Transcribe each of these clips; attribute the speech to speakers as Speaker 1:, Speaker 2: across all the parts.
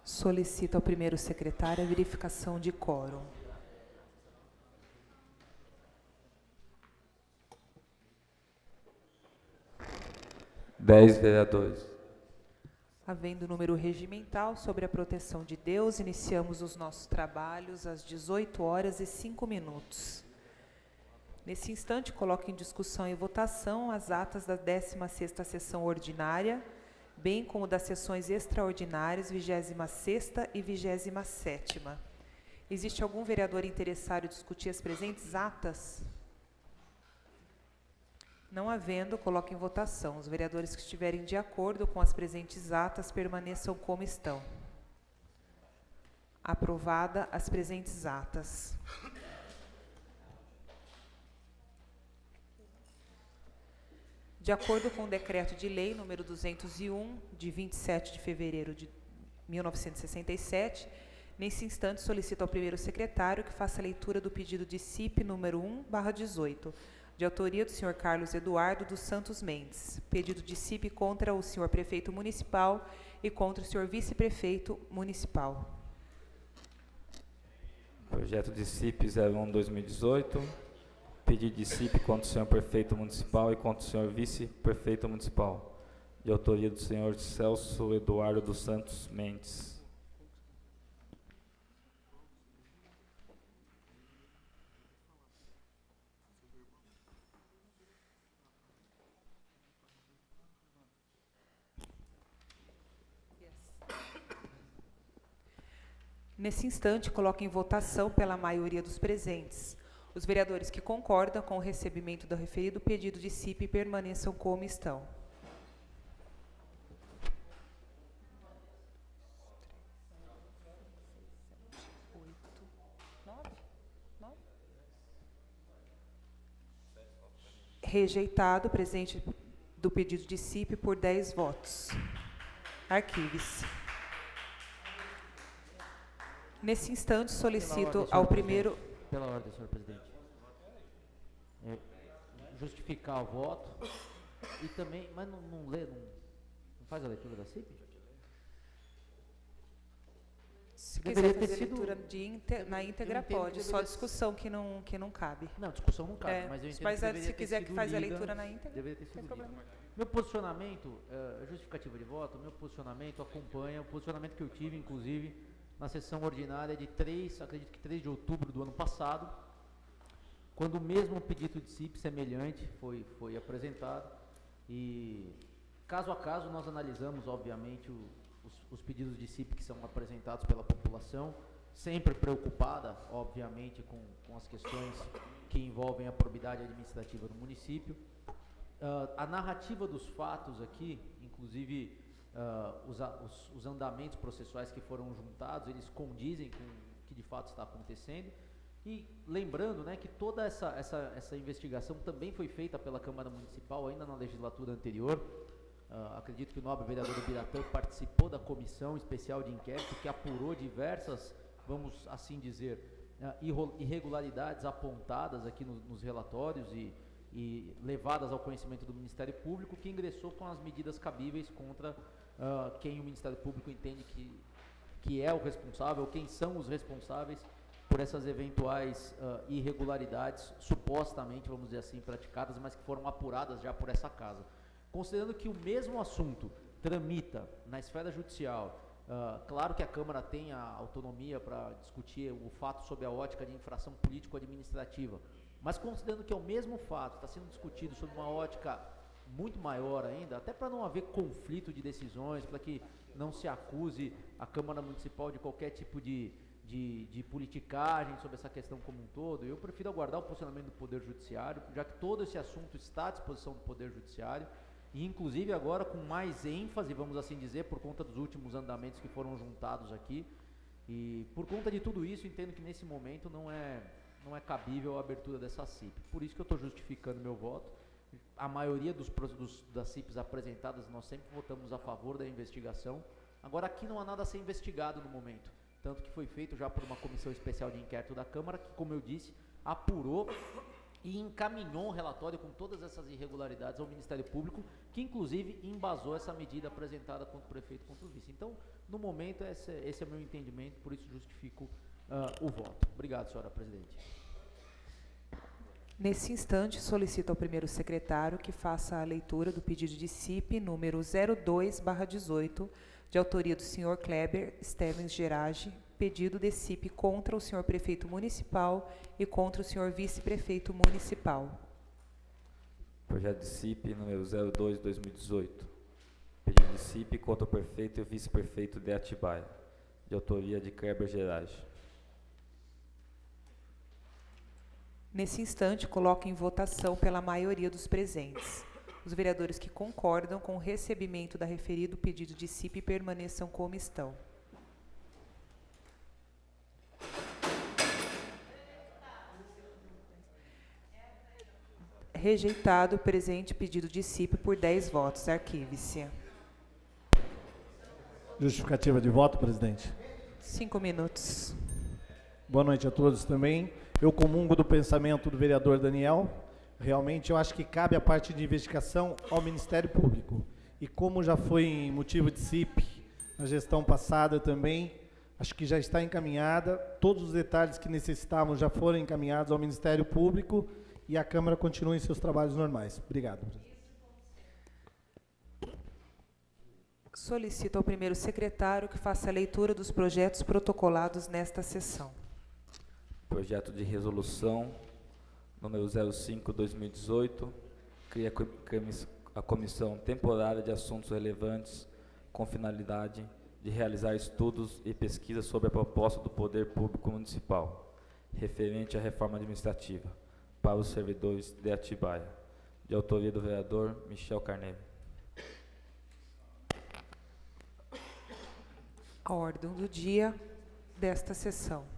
Speaker 1: Solicito ao primeiro secretário a verificação de quórum.
Speaker 2: Dez vereadores.
Speaker 1: Havendo número regimental sobre a proteção de Deus, iniciamos os nossos trabalhos às 18h05. Nesse instante, coloco em discussão e votação as atas da 16ª sessão ordinária, bem como das sessões extraordinárias 26ª e 27ª. Existe algum vereador interessado em discutir as presentes atas? Não havendo, coloco em votação. Os vereadores que estiverem de acordo com as presentes atas permaneçam como estão. Aprovada as presentes atas. De acordo com o decreto de lei número 201, de 27 de fevereiro de 1967, nesse instante solicito ao primeiro secretário que faça a leitura do pedido de CIP número 1/18, de autoria do senhor Carlos Eduardo dos Santos Mendes. Pedido de CIP contra o senhor prefeito municipal e contra o senhor vice-prefeito municipal.
Speaker 2: Projeto de CIP 01/2018. Pedido de CIP contra o senhor prefeito municipal e contra o senhor vice-prefeito municipal. De autoria do senhor Celso Eduardo dos Santos Mendes.
Speaker 1: Nesse instante, coloco em votação pela maioria dos presentes. Os vereadores que concordam com o recebimento do referido pedido de CIP permaneçam como estão. Rejeitado, presente do pedido de CIP por 10 votos. Arquive-se. Nesse instante, solicito ao primeiro...
Speaker 3: Pela ordem, senhor presidente. Justificar o voto e também, mas não lê, não faz a leitura da CIP?
Speaker 1: Se quiser fazer leitura na íntegra, pode. Só discussão que não cabe.
Speaker 3: Não, discussão não cabe, mas eu entendo
Speaker 1: mas
Speaker 3: que deveria
Speaker 1: se
Speaker 3: ter
Speaker 1: quiser
Speaker 3: sido
Speaker 1: que faz a
Speaker 3: lida,
Speaker 1: leitura na íntegra,
Speaker 3: deveria ter sido
Speaker 1: sem problema.
Speaker 3: Meu posicionamento, justificativa de voto, meu posicionamento acompanha o posicionamento que eu tive, inclusive, na sessão ordinária de 3 de outubro do ano passado, quando o mesmo pedido de CIP semelhante foi apresentado, e caso a caso nós analisamos, obviamente, os pedidos de CIP que são apresentados pela população, sempre preocupada, obviamente, com as questões que envolvem a probidade administrativa do município. A narrativa dos fatos aqui, inclusive os andamentos processuais que foram juntados, eles condizem com o que de fato está acontecendo. E lembrando, né, que toda essa investigação também foi feita pela Câmara Municipal ainda na legislatura anterior. Acredito que o nobre vereador Biratã participou da comissão especial de inquérito que apurou diversas, vamos assim dizer, irregularidades apontadas aqui nos relatórios e levadas ao conhecimento do Ministério Público, que ingressou com as medidas cabíveis contra quem o Ministério Público entende que é o responsável, quem são os responsáveis por essas eventuais irregularidades, supostamente, vamos dizer assim, praticadas, mas que foram apuradas já por essa casa. Considerando que o mesmo assunto tramita na esfera judicial, claro que a Câmara tem a autonomia para discutir o fato sob a ótica de infração político-administrativa, mas considerando que é o mesmo fato, está sendo discutido sob uma ótica muito maior ainda, até para não haver conflito de decisões, para que não se acuse a Câmara Municipal de qualquer tipo de politicagem sobre essa questão como um todo, eu prefiro aguardar o posicionamento do Poder Judiciário, já que todo esse assunto está à disposição do Poder Judiciário, e inclusive agora com mais ênfase, vamos assim dizer, por conta dos últimos andamentos que foram juntados aqui, e por conta de tudo isso, entendo que nesse momento não é cabível a abertura dessa CIP. Por isso que eu estou justificando meu voto. A maioria das CIPs apresentadas, nós sempre votamos a favor da investigação. Agora aqui não há nada a ser investigado no momento, tanto que foi feito já por uma comissão especial de inquérito da Câmara, que, como eu disse, apurou e encaminhou um relatório com todas essas irregularidades ao Ministério Público, que inclusive embasou essa medida apresentada contra o prefeito e contra o vice. Então, no momento, esse é o meu entendimento, por isso justifico o voto. Obrigado, senhora presidente.
Speaker 1: Nesse instante, solicito ao primeiro secretário que faça a leitura do pedido de CIP número 02/18, de autoria do senhor Kleber Stevens Gerage, pedido de CIP contra o senhor prefeito municipal e contra o senhor vice-prefeito municipal.
Speaker 2: Projeto de CIP número 02/2018. Pedido de CIP contra o prefeito e o vice-prefeito de Atibaia, de autoria de Kleber Gerage.
Speaker 1: Nesse instante, coloco em votação pela maioria dos presentes. Os vereadores que concordam com o recebimento da referido pedido de CIP permaneçam como estão. Rejeitado o presente pedido de CIP por 10 votos. Arquive-se.
Speaker 4: Justificativa de voto, presidente.
Speaker 1: 5 minutos.
Speaker 4: Boa noite a todos também. Eu comungo do pensamento do vereador Daniel. Realmente eu acho que cabe a parte de investigação ao Ministério Público. E como já foi motivo de CIP na gestão passada também, acho que já está encaminhada. Todos os detalhes que necessitavam já foram encaminhados ao Ministério Público e a Câmara continua em seus trabalhos normais. Obrigado.
Speaker 1: Solicito ao primeiro secretário que faça a leitura dos projetos protocolados nesta sessão.
Speaker 2: Projeto de resolução número 05/2018, cria a Comissão Temporária de Assuntos Relevantes com finalidade de realizar estudos e pesquisas sobre a proposta do Poder Público Municipal, referente à reforma administrativa, para os servidores de Atibaia, de autoria do vereador Michel Carneiro.
Speaker 1: A ordem do dia desta sessão.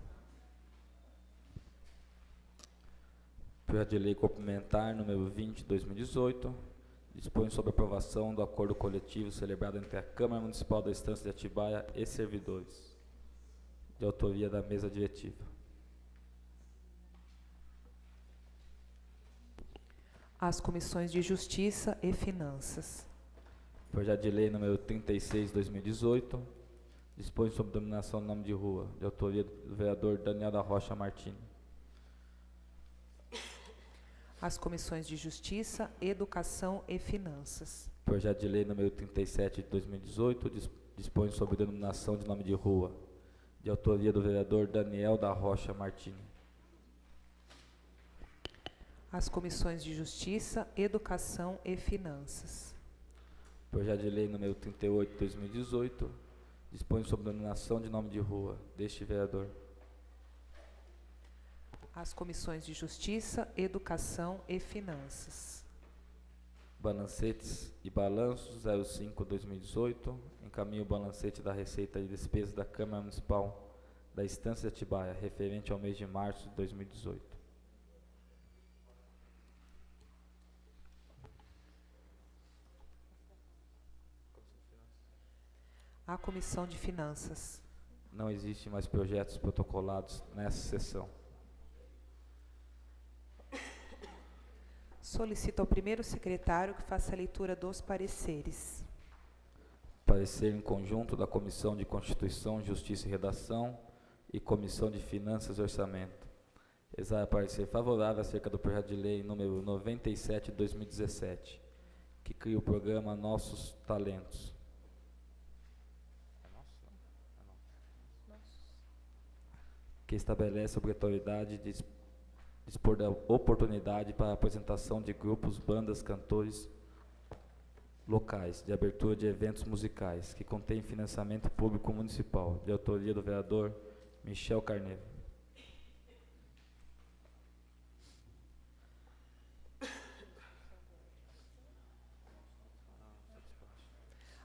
Speaker 2: Projeto de lei complementar número 20/2018, dispõe sobre a aprovação do acordo coletivo celebrado entre a Câmara Municipal da Estância de Atibaia e servidores, de autoria da mesa diretiva.
Speaker 1: As comissões de Justiça e Finanças.
Speaker 2: Projeto de lei número 36/2018, dispõe sobre dominação do nome de rua, de autoria do vereador Daniel da Rocha Martins.
Speaker 1: As comissões de Justiça, Educação e Finanças.
Speaker 2: Projeto de lei número 37/2018, dispõe sobre denominação de nome de rua, de autoria do vereador Daniel da Rocha Martins.
Speaker 1: As comissões de Justiça, Educação e Finanças.
Speaker 2: Projeto de lei número 38/2018, dispõe sobre denominação de nome de rua, deste vereador.
Speaker 1: As comissões de Justiça, Educação e Finanças.
Speaker 2: Balancetes e balanços 05/2018, encaminha o balancete da receita e despesas da Câmara Municipal da Estância de Atibaia, referente ao mês de março de 2018.
Speaker 1: A Comissão de Finanças.
Speaker 2: Não existe mais projetos protocolados nessa sessão.
Speaker 1: Solicito ao primeiro secretário que faça a leitura dos pareceres.
Speaker 2: Parecer em conjunto da Comissão de Constituição, Justiça e Redação e Comissão de Finanças e Orçamento. Exato parecer favorável acerca do projeto de lei número 97/2017, que cria o programa Nossos Talentos. Que estabelece a obrigatoriedade de dispor da oportunidade para a apresentação de grupos, bandas, cantores locais, de abertura de eventos musicais, que contém financiamento público municipal, de autoria do vereador Michel Carneiro.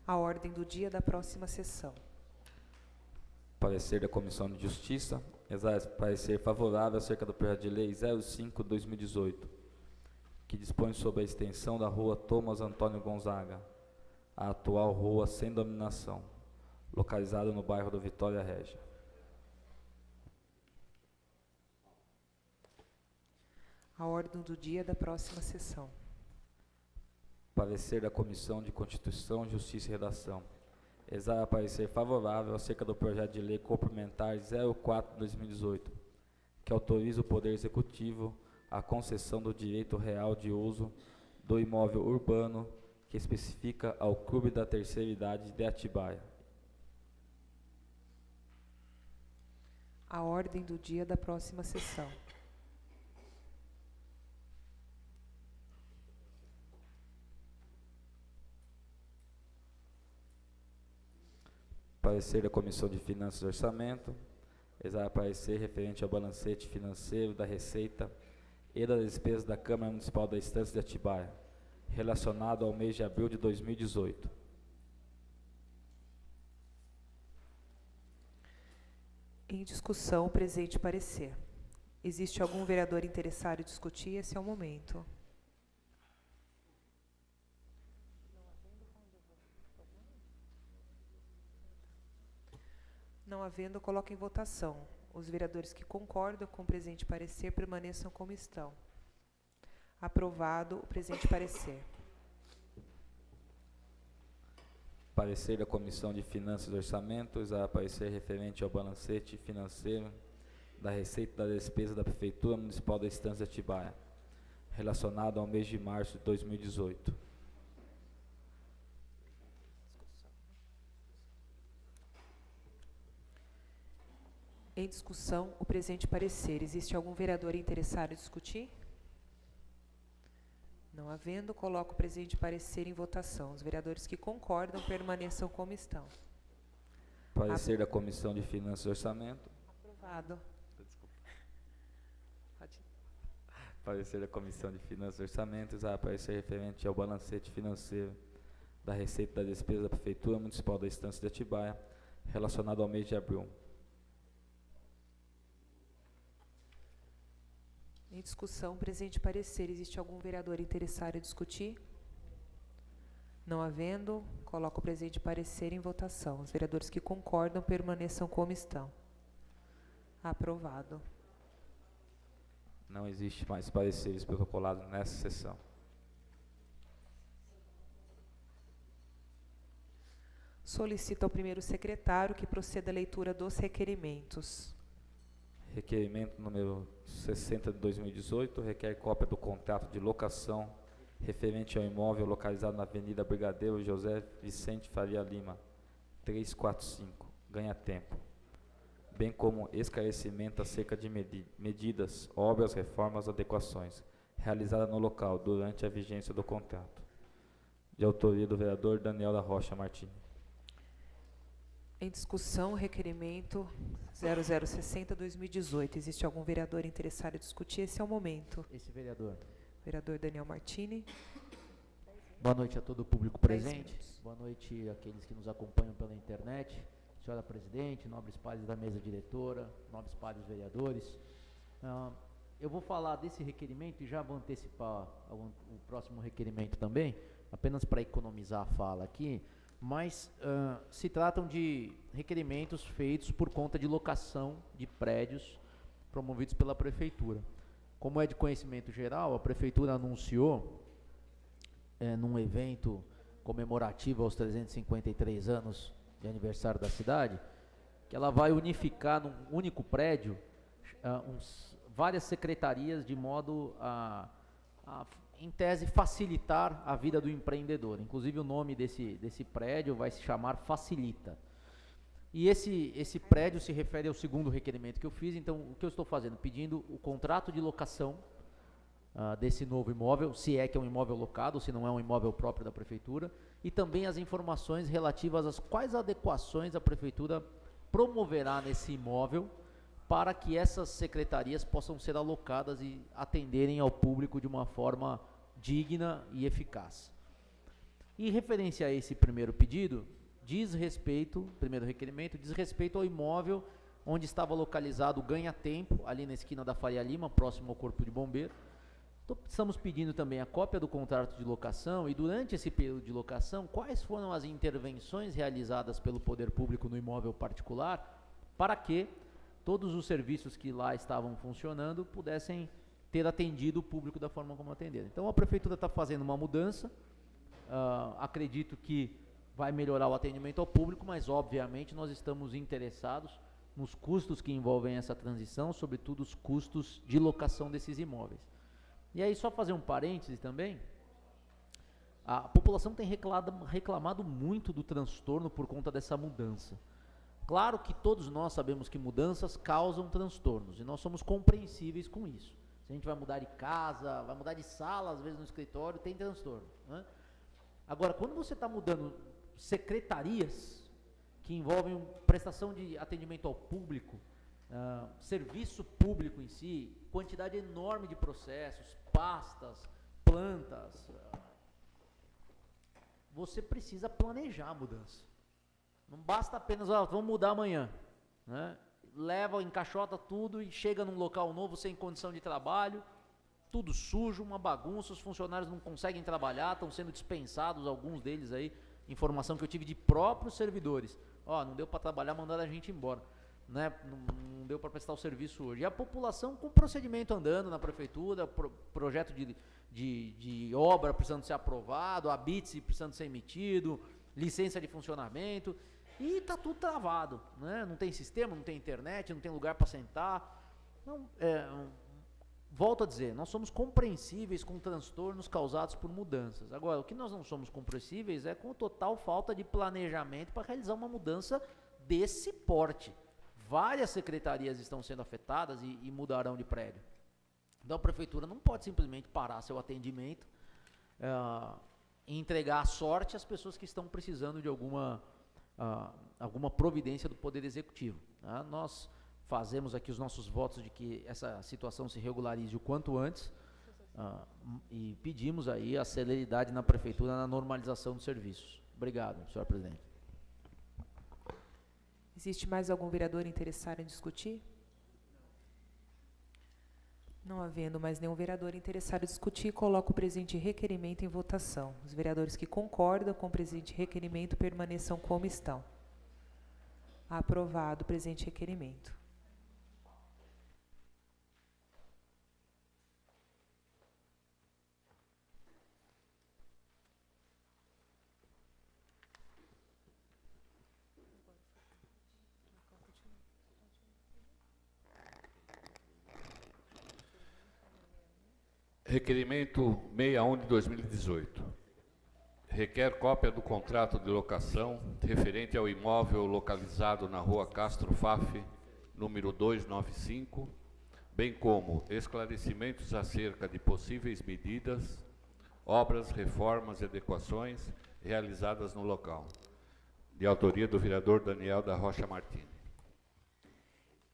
Speaker 1: A ordem do dia da próxima sessão.
Speaker 2: Parecer da Comissão de Justiça, parecer favorável acerca do projeto de lei 05/2018, que dispõe sobre a extensão da rua Thomas Antônio Gonzaga, a atual rua sem dominação, localizada no bairro do Vitória Régia.
Speaker 1: A ordem do dia da próxima sessão.
Speaker 2: Parecer da Comissão de Constituição, Justiça e Redação. Exame parecer favorável acerca do projeto de lei complementar 04/2018, que autoriza o Poder Executivo a concessão do direito real de uso do imóvel urbano que especifica ao Clube da Terceira Idade de Atibaia.
Speaker 1: A ordem do dia da próxima sessão.
Speaker 2: Parecer da Comissão de Finanças e Orçamento. Exame parecer referente ao balancete financeiro da Receita e das despesas da Câmara Municipal da Estância de Atibaia, relacionado ao mês de abril de 2018.
Speaker 1: Em discussão, o presente parecer. Existe algum vereador interessado em discutir? Esse é o momento. Não havendo, coloco em votação. Os vereadores que concordam com o presente parecer permaneçam como estão. Aprovado o presente parecer.
Speaker 2: Parecer da Comissão de Finanças e Orçamento. Exame parecer referente ao balancete financeiro da Receita e da Despesa da Prefeitura Municipal da Estância de Atibaia, relacionado ao mês de março de 2018.
Speaker 1: Em discussão, o presente parecer. Existe algum vereador interessado em discutir? Não havendo, coloco o presente parecer em votação. Os vereadores que concordam permaneçam como estão.
Speaker 2: Parecer da Comissão de Finanças e Orçamento.
Speaker 1: Aprovado. Pode.
Speaker 2: Parecer da Comissão de Finanças e Orçamento. Exame parecer referente ao balancete financeiro da Receita e da Despesa da Prefeitura Municipal da Estância de Atibaia, relacionado ao mês de abril.
Speaker 1: Em discussão, presente parecer. Existe algum vereador interessado em discutir? Não havendo, coloco o presente parecer em votação. Os vereadores que concordam permaneçam como estão. Aprovado.
Speaker 2: Não existe mais pareceres protocolados nessa sessão.
Speaker 1: Solicito ao primeiro secretário que proceda à leitura dos requerimentos.
Speaker 2: Requerimento número 60 de 2018 requer cópia do contrato de locação referente ao imóvel localizado na Avenida Brigadeiro José Vicente Faria Lima, 345, Ganha Tempo, bem como esclarecimento acerca de medidas, obras, reformas, adequações realizadas no local durante a vigência do contrato. De autoria do vereador Daniel da Rocha Martins.
Speaker 1: Em discussão, requerimento 0060/2018. Existe algum vereador interessado em discutir? Esse é o momento.
Speaker 3: Esse vereador.
Speaker 1: Vereador Daniel Martini.
Speaker 3: Boa noite a todo o público
Speaker 1: 10
Speaker 3: presente.
Speaker 1: minutos.
Speaker 3: Boa noite àqueles que nos acompanham pela internet. Senhora presidente, nobres pares da mesa diretora, nobres pares vereadores. Eu vou falar desse requerimento e já vou antecipar o próximo requerimento também, apenas para economizar a fala aqui. Mas se tratam de requerimentos feitos por conta de locação de prédios promovidos pela Prefeitura. Como é de conhecimento geral, a Prefeitura anunciou, num evento comemorativo aos 353 anos de aniversário da cidade, que ela vai unificar num único prédio várias secretarias de modo a em tese, facilitar a vida do empreendedor. Inclusive, o nome desse prédio vai se chamar Facilita. E esse prédio se refere ao segundo requerimento que eu fiz. Então, o que eu estou fazendo? Pedindo o contrato de locação desse novo imóvel, se é que é um imóvel locado, se não é um imóvel próprio da Prefeitura, e também as informações relativas às quais adequações a Prefeitura promoverá nesse imóvel, para que essas secretarias possam ser alocadas e atenderem ao público de uma forma digna e eficaz. E referência a esse primeiro pedido, primeiro requerimento, diz respeito ao imóvel onde estava localizado o Ganha Tempo, ali na esquina da Faria Lima, próximo ao Corpo de Bombeiro. Então, estamos pedindo também a cópia do contrato de locação e, durante esse período de locação, quais foram as intervenções realizadas pelo poder público no imóvel particular para que todos os serviços que lá estavam funcionando pudessem ter atendido o público da forma como atenderam. Então a prefeitura está fazendo uma mudança, acredito que vai melhorar o atendimento ao público, mas obviamente nós estamos interessados nos custos que envolvem essa transição, sobretudo os custos de locação desses imóveis. E aí só fazer um parêntese também, a população tem reclamado muito do transtorno por conta dessa mudança. Claro que todos nós sabemos que mudanças causam transtornos, e nós somos compreensíveis com isso. Se a gente vai mudar de casa, vai mudar de sala, às vezes no escritório, tem transtorno, né? Agora, quando você está mudando secretarias, que envolvem prestação de atendimento ao público, serviço público em si, quantidade enorme de processos, pastas, plantas, você precisa planejar a mudança. Não basta apenas, vamos mudar amanhã, né? Leva, encaixota tudo e chega num local novo sem condição de trabalho, tudo sujo, uma bagunça, os funcionários não conseguem trabalhar, estão sendo dispensados, alguns deles aí, informação que eu tive de próprios servidores. Não deu para trabalhar, mandaram a gente embora, né? Não deu para prestar o serviço hoje. E a população com procedimento andando na prefeitura, projeto de obra precisando ser aprovado, habite precisando ser emitido, licença de funcionamento, e está tudo travado, né? Não tem sistema, não tem internet, não tem lugar para sentar. Volto a dizer, nós somos compreensíveis com transtornos causados por mudanças. Agora, o que nós não somos compreensíveis é com total falta de planejamento para realizar uma mudança desse porte. Várias secretarias estão sendo afetadas e mudarão de prédio. Então a prefeitura não pode simplesmente parar seu atendimento e entregar a sorte às pessoas que estão precisando de alguma providência do Poder Executivo, né? Nós fazemos aqui os nossos votos de que essa situação se regularize o quanto antes, e pedimos aí a celeridade na prefeitura na normalização dos serviços. Obrigado, senhor presidente.
Speaker 1: Existe mais algum vereador interessado em discutir? Não havendo mais nenhum vereador interessado em discutir, coloco o presente requerimento em votação. Os vereadores que concordam com o presente requerimento permaneçam como estão. Aprovado o presente requerimento.
Speaker 5: Requerimento 61 de 2018. Requer cópia do contrato de locação referente ao imóvel localizado na Rua Castro Faf, número 295, bem como esclarecimentos acerca de possíveis medidas, obras, reformas e adequações realizadas no local. De autoria do vereador Daniel da Rocha Martins.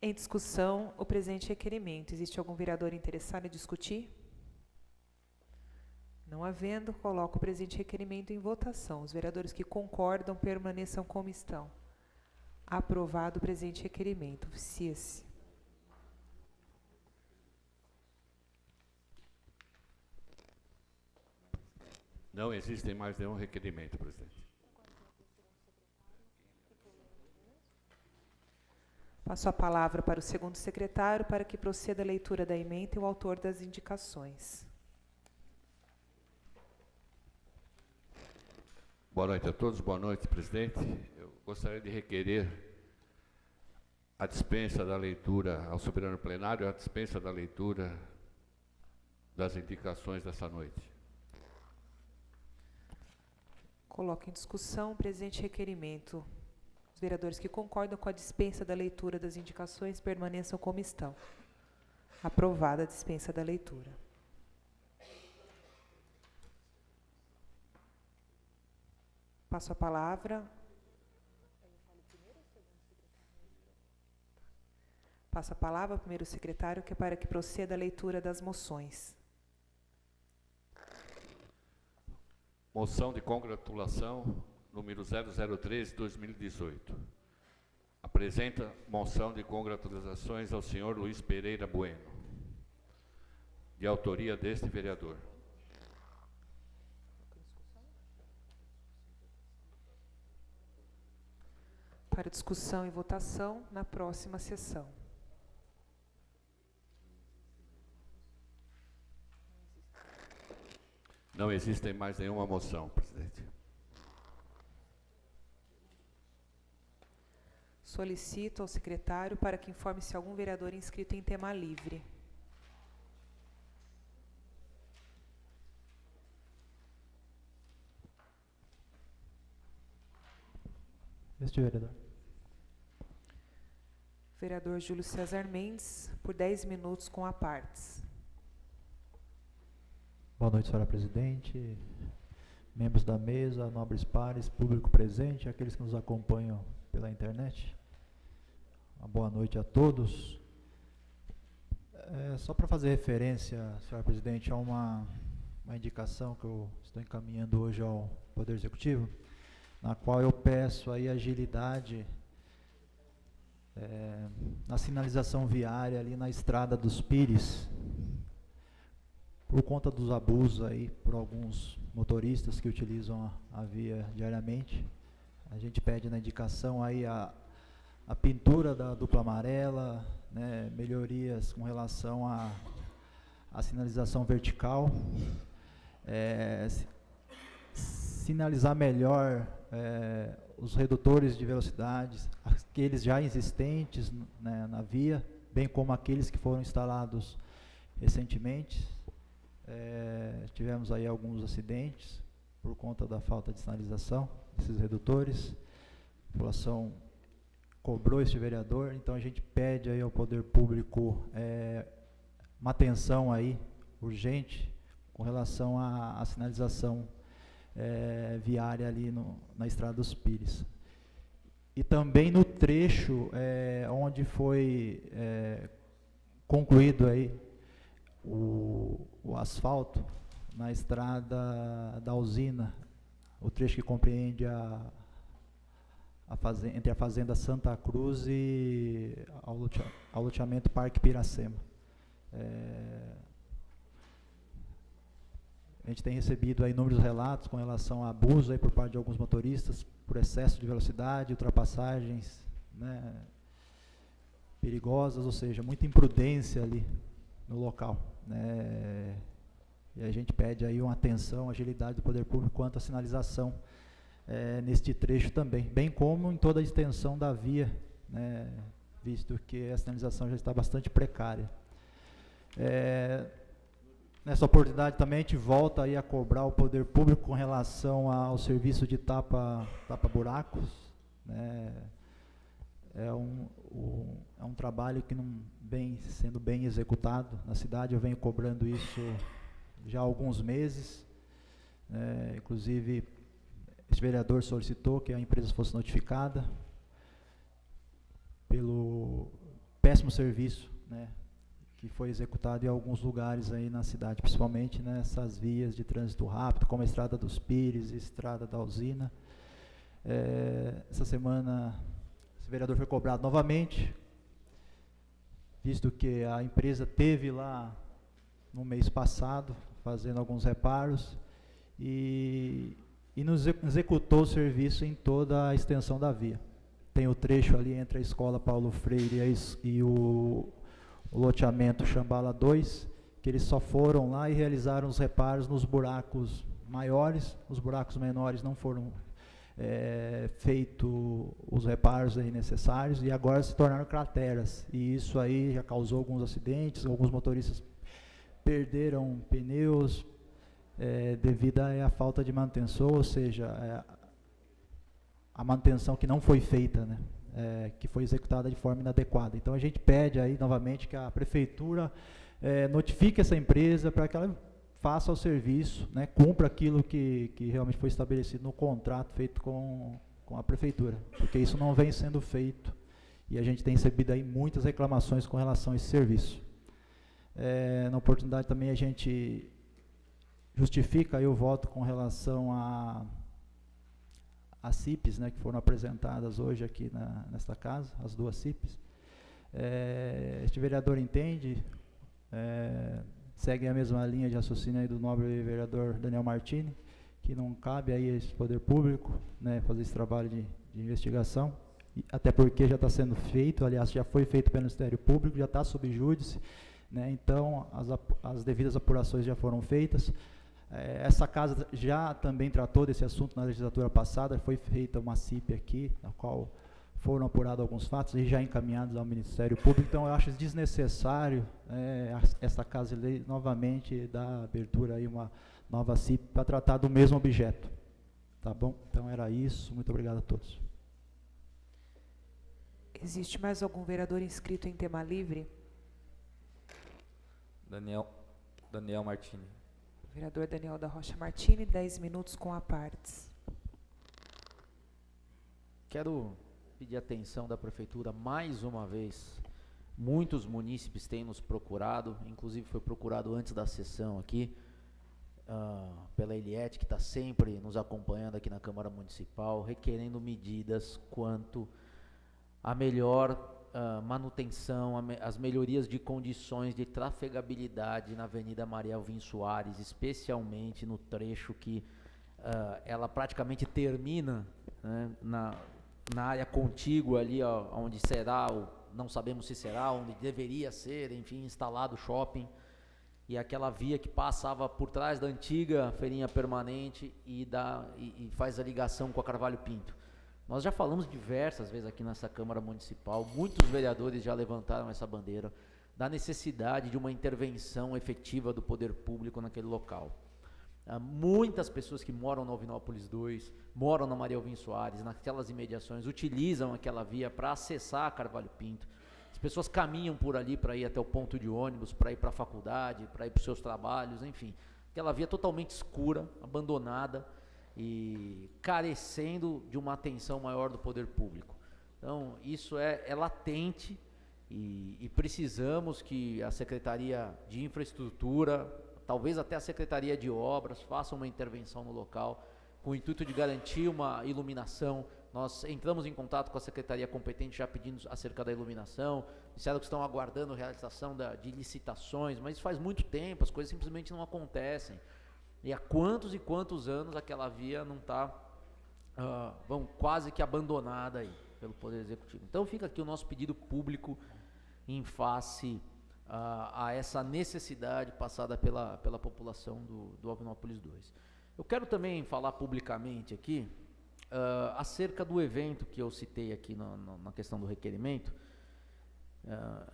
Speaker 1: Em discussão, o presente requerimento. Existe algum vereador interessado em discutir? Não havendo, coloco o presente requerimento em votação. Os vereadores que concordam permaneçam como estão. Aprovado o presente requerimento. Oficia-se.
Speaker 5: Não existem mais nenhum requerimento, presidente.
Speaker 1: Passo a palavra para o segundo secretário para que proceda a leitura da ementa e o autor das indicações.
Speaker 5: Boa noite a todos, boa noite, presidente. Eu gostaria de requerer a dispensa da leitura ao soberano plenário, a dispensa da leitura das indicações dessa noite.
Speaker 1: Coloco em discussão o presente requerimento. Os vereadores que concordam com a dispensa da leitura das indicações permaneçam como estão. Aprovada a dispensa da leitura. Passo a palavra. Passo a palavra ao primeiro secretário, que é para que proceda a leitura das moções.
Speaker 5: Moção de congratulação, número 0013/2018. Apresenta moção de congratulações ao senhor Luiz Pereira Bueno, de autoria deste vereador.
Speaker 1: Para discussão e votação na próxima sessão.
Speaker 5: Não existe mais nenhuma moção, presidente.
Speaker 1: Solicito ao secretário para que informe se algum vereador inscrito em tema livre.
Speaker 6: Este vereador.
Speaker 1: Vereador Júlio César Mendes, por 10 minutos com a partes.
Speaker 6: Boa noite, senhora presidente, membros da mesa, nobres pares, público presente, aqueles que nos acompanham pela internet. Uma boa noite a todos. Só para fazer referência, senhora presidente, a uma indicação que eu estou encaminhando hoje ao Poder Executivo, na qual eu peço aí agilidade na sinalização viária ali na Estrada dos Pires, por conta dos abusos aí por alguns motoristas que utilizam a via diariamente. A gente pede na indicação aí a pintura da dupla amarela, né, melhorias com relação à sinalização vertical, sinalizar melhor os redutores de velocidades, aqueles já existentes, né, na via, bem como aqueles que foram instalados recentemente. Tivemos aí alguns acidentes por conta da falta de sinalização desses redutores. A população cobrou este vereador, então a gente pede aí ao poder público uma atenção aí urgente com relação à sinalização viária ali na Estrada dos Pires. E também no trecho onde foi concluído aí o asfalto na estrada da usina, o trecho que compreende entre a fazenda Santa Cruz e ao loteamento Parque Piracema. A gente tem recebido aí inúmeros relatos com relação a abuso aí por parte de alguns motoristas por excesso de velocidade, ultrapassagens, né, perigosas, ou seja, muita imprudência ali no local, né, e a gente pede aí uma atenção, agilidade do poder público quanto à sinalização neste trecho também, bem como em toda a extensão da via, né, visto que a sinalização já está bastante precária. Nessa oportunidade também a gente volta aí a cobrar o poder público com relação ao serviço de tapa-buracos, né. É um trabalho que não vem sendo bem executado na cidade. Eu venho cobrando isso já há alguns meses. Inclusive, esse vereador solicitou que a empresa fosse notificada pelo péssimo serviço, né, que foi executado em alguns lugares aí na cidade, principalmente nessas vias de trânsito rápido, como a Estrada dos Pires e a Estrada da Usina. Essa semana, esse vereador foi cobrado novamente, visto que a empresa teve lá no mês passado, fazendo alguns reparos, e nos executou o serviço em toda a extensão da via. Tem o trecho ali entre a Escola Paulo Freire e o loteamento Chambala 2, que eles só foram lá e realizaram os reparos nos buracos maiores. Os buracos menores não foram feitos os reparos aí necessários, e agora se tornaram crateras, e isso aí já causou alguns acidentes. Alguns motoristas perderam pneus devido à falta de manutenção, ou seja, a manutenção que não foi feita, né, que foi executada de forma inadequada. Então a gente pede aí novamente que a prefeitura notifique essa empresa para que ela faça o serviço, né, cumpra aquilo que realmente foi estabelecido no contrato feito com a prefeitura, porque isso não vem sendo feito, e a gente tem recebido aí muitas reclamações com relação a esse serviço. Na oportunidade também a gente justifica aí o voto com relação às CIPs, né, que foram apresentadas hoje aqui nesta casa, as duas CIPs. Este vereador entende, segue a mesma linha de raciocínio aí do nobre vereador Daniel Martini, que não cabe aí esse poder público, né, fazer esse trabalho de investigação, até porque já está sendo feito, aliás, já foi feito pelo Ministério Público, já está sob júdice, né, então as devidas apurações já foram feitas. Essa casa já também tratou desse assunto na legislatura passada, foi feita uma CIP aqui, na qual foram apurados alguns fatos e já encaminhados ao Ministério Público, então eu acho desnecessário essa casa de lei novamente dar abertura aí uma nova CIP para tratar do mesmo objeto. Tá bom? Então era isso, muito obrigado a todos.
Speaker 1: Existe mais algum vereador inscrito em tema livre?
Speaker 2: Daniel Martini.
Speaker 1: Vereador Daniel da Rocha Martini, 10 minutos com a partes.
Speaker 3: Quero pedir atenção da Prefeitura mais uma vez. Muitos munícipes têm nos procurado, inclusive foi procurado antes da sessão aqui, pela Eliette, que está sempre nos acompanhando aqui na Câmara Municipal, requerendo medidas quanto à melhor manutenção, as melhorias de condições de trafegabilidade na Avenida Maria Alvim Soares, especialmente no trecho que ela praticamente termina, né, na área contígua ali, onde será, não sabemos se será, onde deveria ser, enfim, instalado o shopping, e aquela via que passava por trás da antiga feirinha permanente e faz a ligação com a Carvalho Pinto. Nós já falamos diversas vezes aqui nessa Câmara Municipal, muitos vereadores já levantaram essa bandeira da necessidade de uma intervenção efetiva do poder público naquele local. Muitas pessoas que moram no Alvinópolis 2, moram na Maria Alvim Soares, naquelas imediações, utilizam aquela via para acessar a Carvalho Pinto. As pessoas caminham por ali para ir até o ponto de ônibus, para ir para a faculdade, para ir para os seus trabalhos, enfim. Aquela via totalmente escura, abandonada e carecendo de uma atenção maior do poder público. Então, isso é latente e precisamos que a Secretaria de Infraestrutura, talvez até a Secretaria de Obras, faça uma intervenção no local com o intuito de garantir uma iluminação. Nós entramos em contato com a Secretaria competente já pedindo acerca da iluminação, disseram que estão aguardando a realização de licitações, mas isso faz muito tempo, as coisas simplesmente não acontecem. E há quantos e quantos anos aquela via não está quase que abandonada aí pelo Poder Executivo. Então fica aqui o nosso pedido público em face a essa necessidade passada pela população do Alvinópolis 2. Eu quero também falar publicamente aqui acerca do evento que eu citei aqui na questão do requerimento,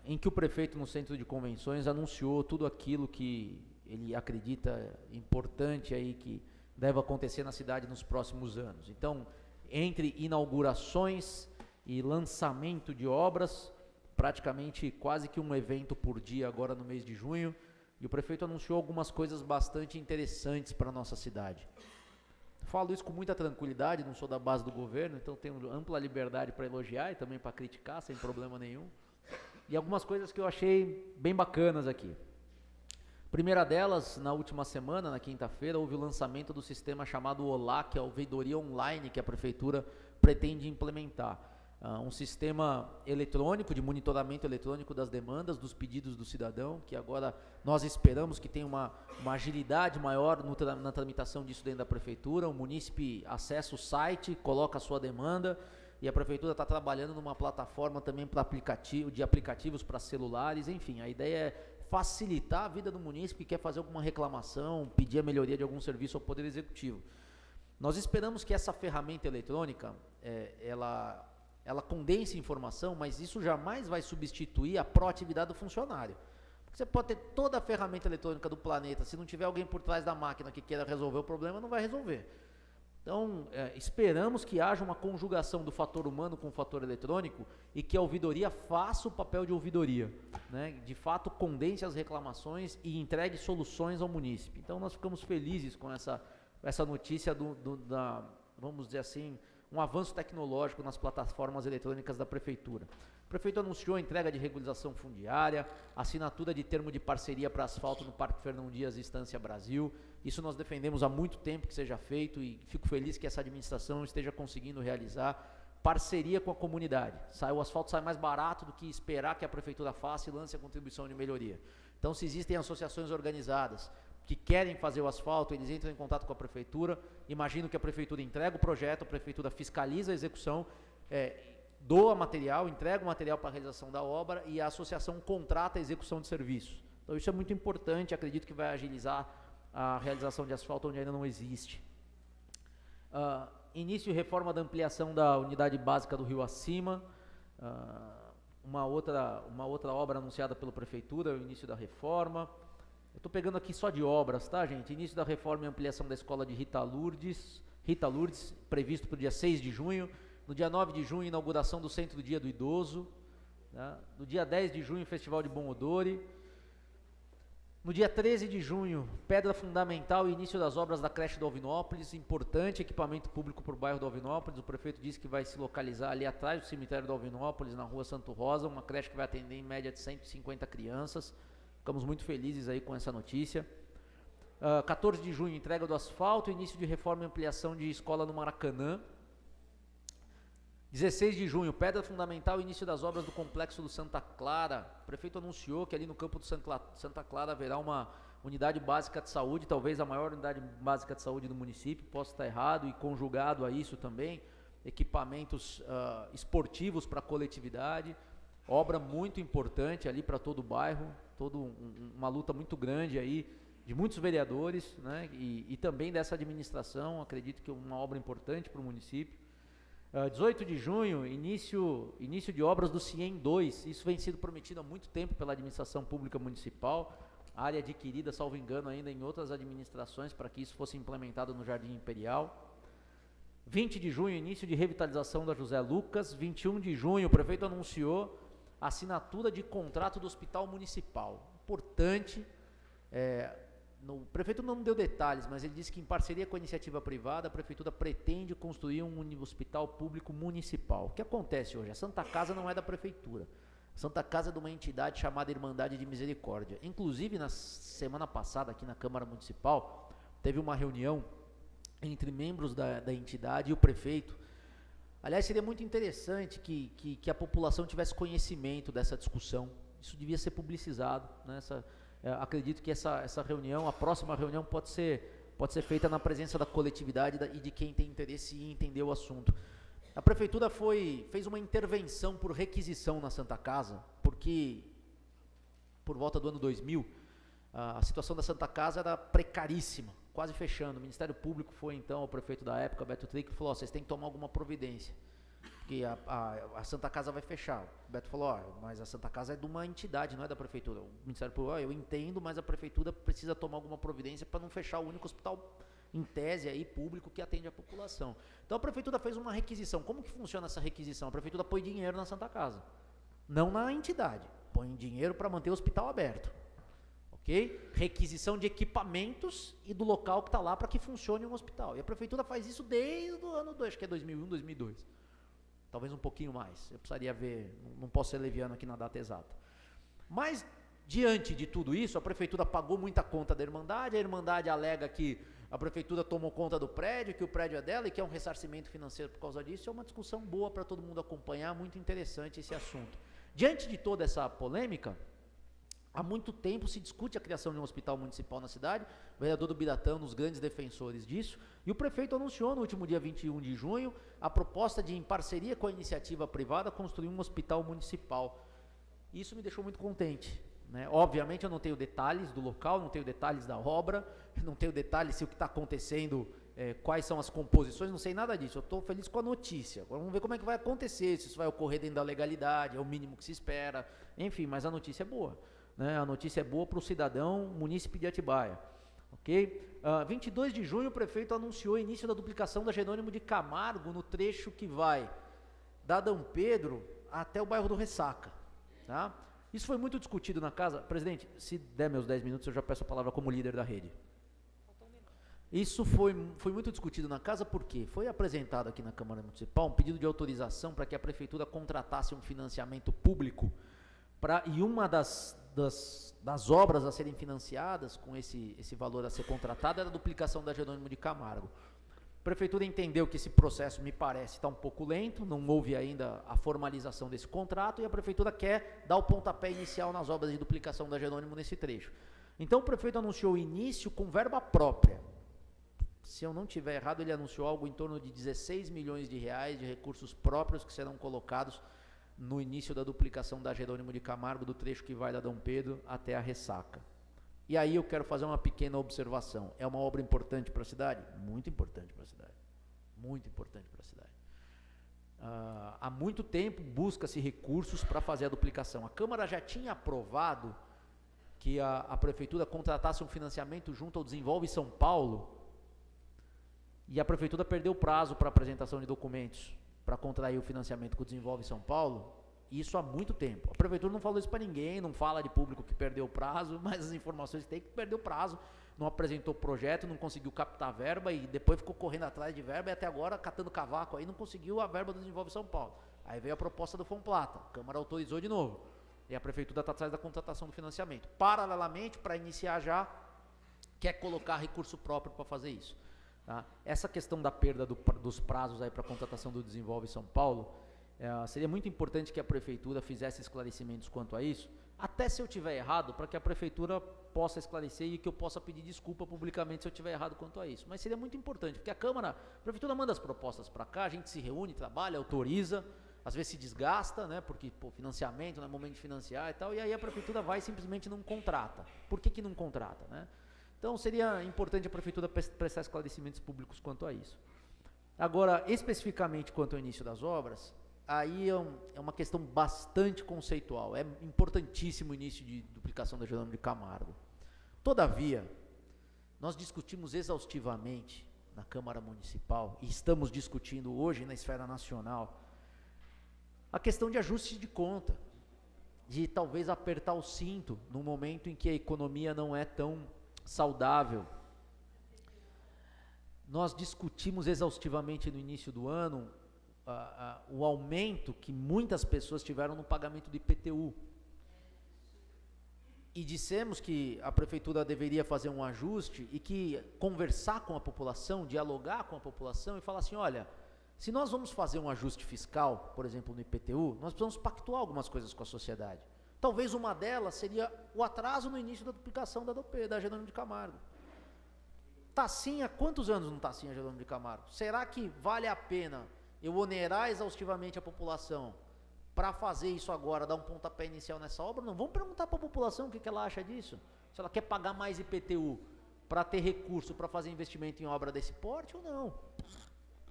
Speaker 3: em que o prefeito no centro de convenções anunciou tudo aquilo que ele acredita importante aí que deve acontecer na cidade nos próximos anos. Então, entre inaugurações e lançamento de obras, praticamente quase que um evento por dia agora no mês de junho, e o prefeito anunciou algumas coisas bastante interessantes para a nossa cidade. Falo isso com muita tranquilidade, não sou da base do governo, então tenho ampla liberdade para elogiar e também para criticar, sem problema nenhum. E algumas coisas que eu achei bem bacanas aqui. Primeira delas, na última semana, na quinta-feira, houve o lançamento do sistema chamado Olá, que é a ouvidoria online que a prefeitura pretende implementar. Um sistema eletrônico, de monitoramento eletrônico das demandas, dos pedidos do cidadão, que agora nós esperamos que tenha uma agilidade maior na tramitação disso dentro da prefeitura. O munícipe acessa o site, coloca a sua demanda, e a prefeitura está trabalhando numa plataforma também para aplicativos para celulares, enfim, a ideia é facilitar a vida do munícipe que quer fazer alguma reclamação, pedir a melhoria de algum serviço ao Poder Executivo. Nós esperamos que essa ferramenta eletrônica, ela condense informação, mas isso jamais vai substituir a proatividade do funcionário. Porque você pode ter toda a ferramenta eletrônica do planeta, se não tiver alguém por trás da máquina que queira resolver o problema, não vai resolver. Então, esperamos que haja uma conjugação do fator humano com o fator eletrônico e que a ouvidoria faça o papel de ouvidoria, né? De fato, condense as reclamações e entregue soluções ao munícipe. Então, nós ficamos felizes com essa notícia vamos dizer assim, um avanço tecnológico nas plataformas eletrônicas da prefeitura. O prefeito anunciou a entrega de regularização fundiária, assinatura de termo de parceria para asfalto no Parque Fernão Dias e Estância Brasil. Isso nós defendemos há muito tempo que seja feito e fico feliz que essa administração esteja conseguindo realizar parceria com a comunidade. O asfalto sai mais barato do que esperar que a prefeitura faça e lance a contribuição de melhoria. Então, se existem associações organizadas que querem fazer o asfalto, eles entram em contato com a prefeitura, imagino que a prefeitura entrega o projeto, a prefeitura fiscaliza a execução, doa material, entrega o material para a realização da obra e a associação contrata a execução de serviços. Então isso é muito importante, acredito que vai agilizar a realização de asfalto onde ainda não existe. Início de reforma da ampliação da unidade básica do Rio Acima, uma outra obra anunciada pela Prefeitura, o início da reforma. Eu estou pegando aqui só de obras, tá, gente? Início da reforma e ampliação da escola de Rita Lourdes, previsto para o dia 6 de junho. No dia 9 de junho, inauguração do Centro do Dia do Idoso. Tá? No dia 10 de junho, Festival de Bom Odore. No dia 13 de junho, pedra fundamental e início das obras da creche do Alvinópolis, importante equipamento público para o bairro do Alvinópolis. O prefeito disse que vai se localizar ali atrás do cemitério do Alvinópolis, na rua Santo Rosa, uma creche que vai atender em média de 150 crianças. Ficamos muito felizes aí com essa notícia. 14 de junho, entrega do asfalto, início de reforma e ampliação de escola no Maracanã. 16 de junho, pedra fundamental e início das obras do complexo do Santa Clara. O prefeito anunciou que ali no campo do Santa Clara haverá uma unidade básica de saúde, talvez a maior unidade básica de saúde do município, posso estar errado, e conjugado a isso também, equipamentos esportivos para a coletividade, obra muito importante ali para todo o bairro, uma luta muito grande aí de muitos vereadores, né, e também dessa administração, acredito que é uma obra importante para o município. 18 de junho, início de obras do CIEM 2, isso vem sendo prometido há muito tempo pela administração pública municipal, área adquirida, salvo engano, ainda em outras administrações, para que isso fosse implementado no Jardim Imperial. 20 de junho, início de revitalização da José Lucas. 21 de junho, o prefeito anunciou a assinatura de contrato do Hospital Municipal. Importante, o prefeito não deu detalhes, mas ele disse que em parceria com a iniciativa privada, a prefeitura pretende construir um hospital público municipal. O que acontece hoje? A Santa Casa não é da prefeitura. A Santa Casa é de uma entidade chamada Irmandade de Misericórdia. Inclusive, na semana passada, aqui na Câmara Municipal, teve uma reunião entre membros da entidade e o prefeito. Aliás, seria muito interessante que a população tivesse conhecimento dessa discussão. Isso devia ser publicizado, né? Acredito que essa reunião, a próxima reunião, pode ser feita na presença da coletividade e de quem tem interesse em entender o assunto. A prefeitura fez uma intervenção por requisição na Santa Casa, porque por volta do ano 2000, a situação da Santa Casa era precaríssima, quase fechando. O Ministério Público foi então ao prefeito da época, Beto Trick, e falou: vocês têm que tomar alguma providência, porque a Santa Casa vai fechar. O Beto falou: mas a Santa Casa é de uma entidade, não é da prefeitura. O Ministério Público: eu entendo, mas a prefeitura precisa tomar alguma providência para não fechar o único hospital, em tese, aí, público que atende a população. Então a prefeitura fez uma requisição. Como que funciona essa requisição? A prefeitura põe dinheiro na Santa Casa, não na entidade, põe dinheiro para manter o hospital aberto. Ok? Requisição de equipamentos e do local que está lá para que funcione um hospital. E a prefeitura faz isso desde o ano 2, acho que é 2001, 2002. Talvez um pouquinho mais, eu precisaria ver, não posso ser leviano aqui na data exata. Mas, diante de tudo isso, a prefeitura pagou muita conta da Irmandade, a Irmandade alega que a prefeitura tomou conta do prédio, que o prédio é dela e que é um ressarcimento financeiro por causa disso. É uma discussão boa para todo mundo acompanhar, muito interessante esse assunto. Diante de toda essa polêmica, há muito tempo se discute a criação de um hospital municipal na cidade, o vereador do Biratã, um dos grandes defensores disso, e o prefeito anunciou no último dia 21 de junho a proposta de, em parceria com a iniciativa privada, construir um hospital municipal. Isso me deixou muito contente, né? Obviamente eu não tenho detalhes do local, não tenho detalhes da obra, não tenho detalhes se o que está acontecendo, quais são as composições, não sei nada disso. Eu estou feliz com a notícia. Agora vamos ver como é que vai acontecer, se isso vai ocorrer dentro da legalidade, é o mínimo que se espera, enfim, mas a notícia é boa. Né, a notícia é boa para o cidadão munícipe de Atibaia. Ok? 22 de junho, o prefeito anunciou o início da duplicação da Jerônimo de Camargo no trecho que vai da Dom Pedro até o bairro do Ressaca. Tá? Isso foi muito discutido na casa. Presidente, se der meus 10 minutos, eu já peço a palavra como líder da rede. Isso foi muito discutido na casa porque foi apresentado aqui na Câmara Municipal um pedido de autorização para que a prefeitura contratasse um financiamento público e uma das obras a serem financiadas com esse valor a ser contratado era a duplicação da Jerônimo de Camargo. A prefeitura entendeu que esse processo, me parece, está um pouco lento, não houve ainda a formalização desse contrato e a prefeitura quer dar o pontapé inicial nas obras de duplicação da Jerônimo nesse trecho. Então o prefeito anunciou o início com verba própria. Se eu não estiver errado, ele anunciou algo em torno de 16 milhões de reais de recursos próprios que serão colocados no início da duplicação da Jerônimo de Camargo, do trecho que vai da Dom Pedro até a Ressaca. E aí eu quero fazer uma pequena observação. É uma obra importante para a cidade? Muito importante para a cidade. Muito importante para a cidade. Há muito tempo busca-se recursos para fazer a duplicação. A Câmara já tinha aprovado que a Prefeitura contratasse um financiamento junto ao Desenvolve São Paulo, e a Prefeitura perdeu o prazo para apresentação de documentos para contrair o financiamento com o Desenvolve São Paulo, isso há muito tempo. A Prefeitura não falou isso para ninguém, não fala de público que perdeu o prazo, mas as informações tem que perdeu o prazo, não apresentou projeto, não conseguiu captar verba e depois ficou correndo atrás de verba e até agora catando cavaco aí, não conseguiu a verba do Desenvolve São Paulo. Aí veio a proposta do Fomplata, a Câmara autorizou de novo, e a Prefeitura está atrás da contratação do financiamento. Paralelamente, para iniciar já, quer colocar recurso próprio para fazer isso. Tá? Essa questão da perda dos prazos aí para a contratação do Desenvolve São Paulo, seria muito importante que a Prefeitura fizesse esclarecimentos quanto a isso, até se eu tiver errado, para que a Prefeitura possa esclarecer e que eu possa pedir desculpa publicamente se eu tiver errado quanto a isso. Mas seria muito importante, porque a Prefeitura manda as propostas para cá, a gente se reúne, trabalha, autoriza, às vezes se desgasta, né, porque financiamento, não é momento de financiar e tal, e aí a Prefeitura vai e simplesmente não contrata. Por que não contrata, né? Então seria importante a Prefeitura prestar esclarecimentos públicos quanto a isso. Agora, especificamente quanto ao início das obras, aí é uma questão bastante conceitual, é importantíssimo o início de duplicação da Jerônimo de Camargo. Todavia, nós discutimos exaustivamente na Câmara Municipal, e estamos discutindo hoje na esfera nacional, a questão de ajuste de conta, de talvez apertar o cinto no momento em que a economia não é tão saudável. Nós discutimos exaustivamente no início do ano o aumento que muitas pessoas tiveram no pagamento do IPTU. E dissemos que a Prefeitura deveria fazer um ajuste e que conversar com a população, dialogar com a população e falar assim, olha, se nós vamos fazer um ajuste fiscal, por exemplo, no IPTU, nós precisamos pactuar algumas coisas com a sociedade. Talvez uma delas seria o atraso no início da duplicação da Jerônimo de Camargo. Está assim há quantos anos não está assim a Jerônimo de Camargo? Será que vale a pena eu onerar exaustivamente a população para fazer isso agora, dar um pontapé inicial nessa obra? Não, vamos perguntar para a população o que ela acha disso. Se ela quer pagar mais IPTU para ter recurso para fazer investimento em obra desse porte ou não.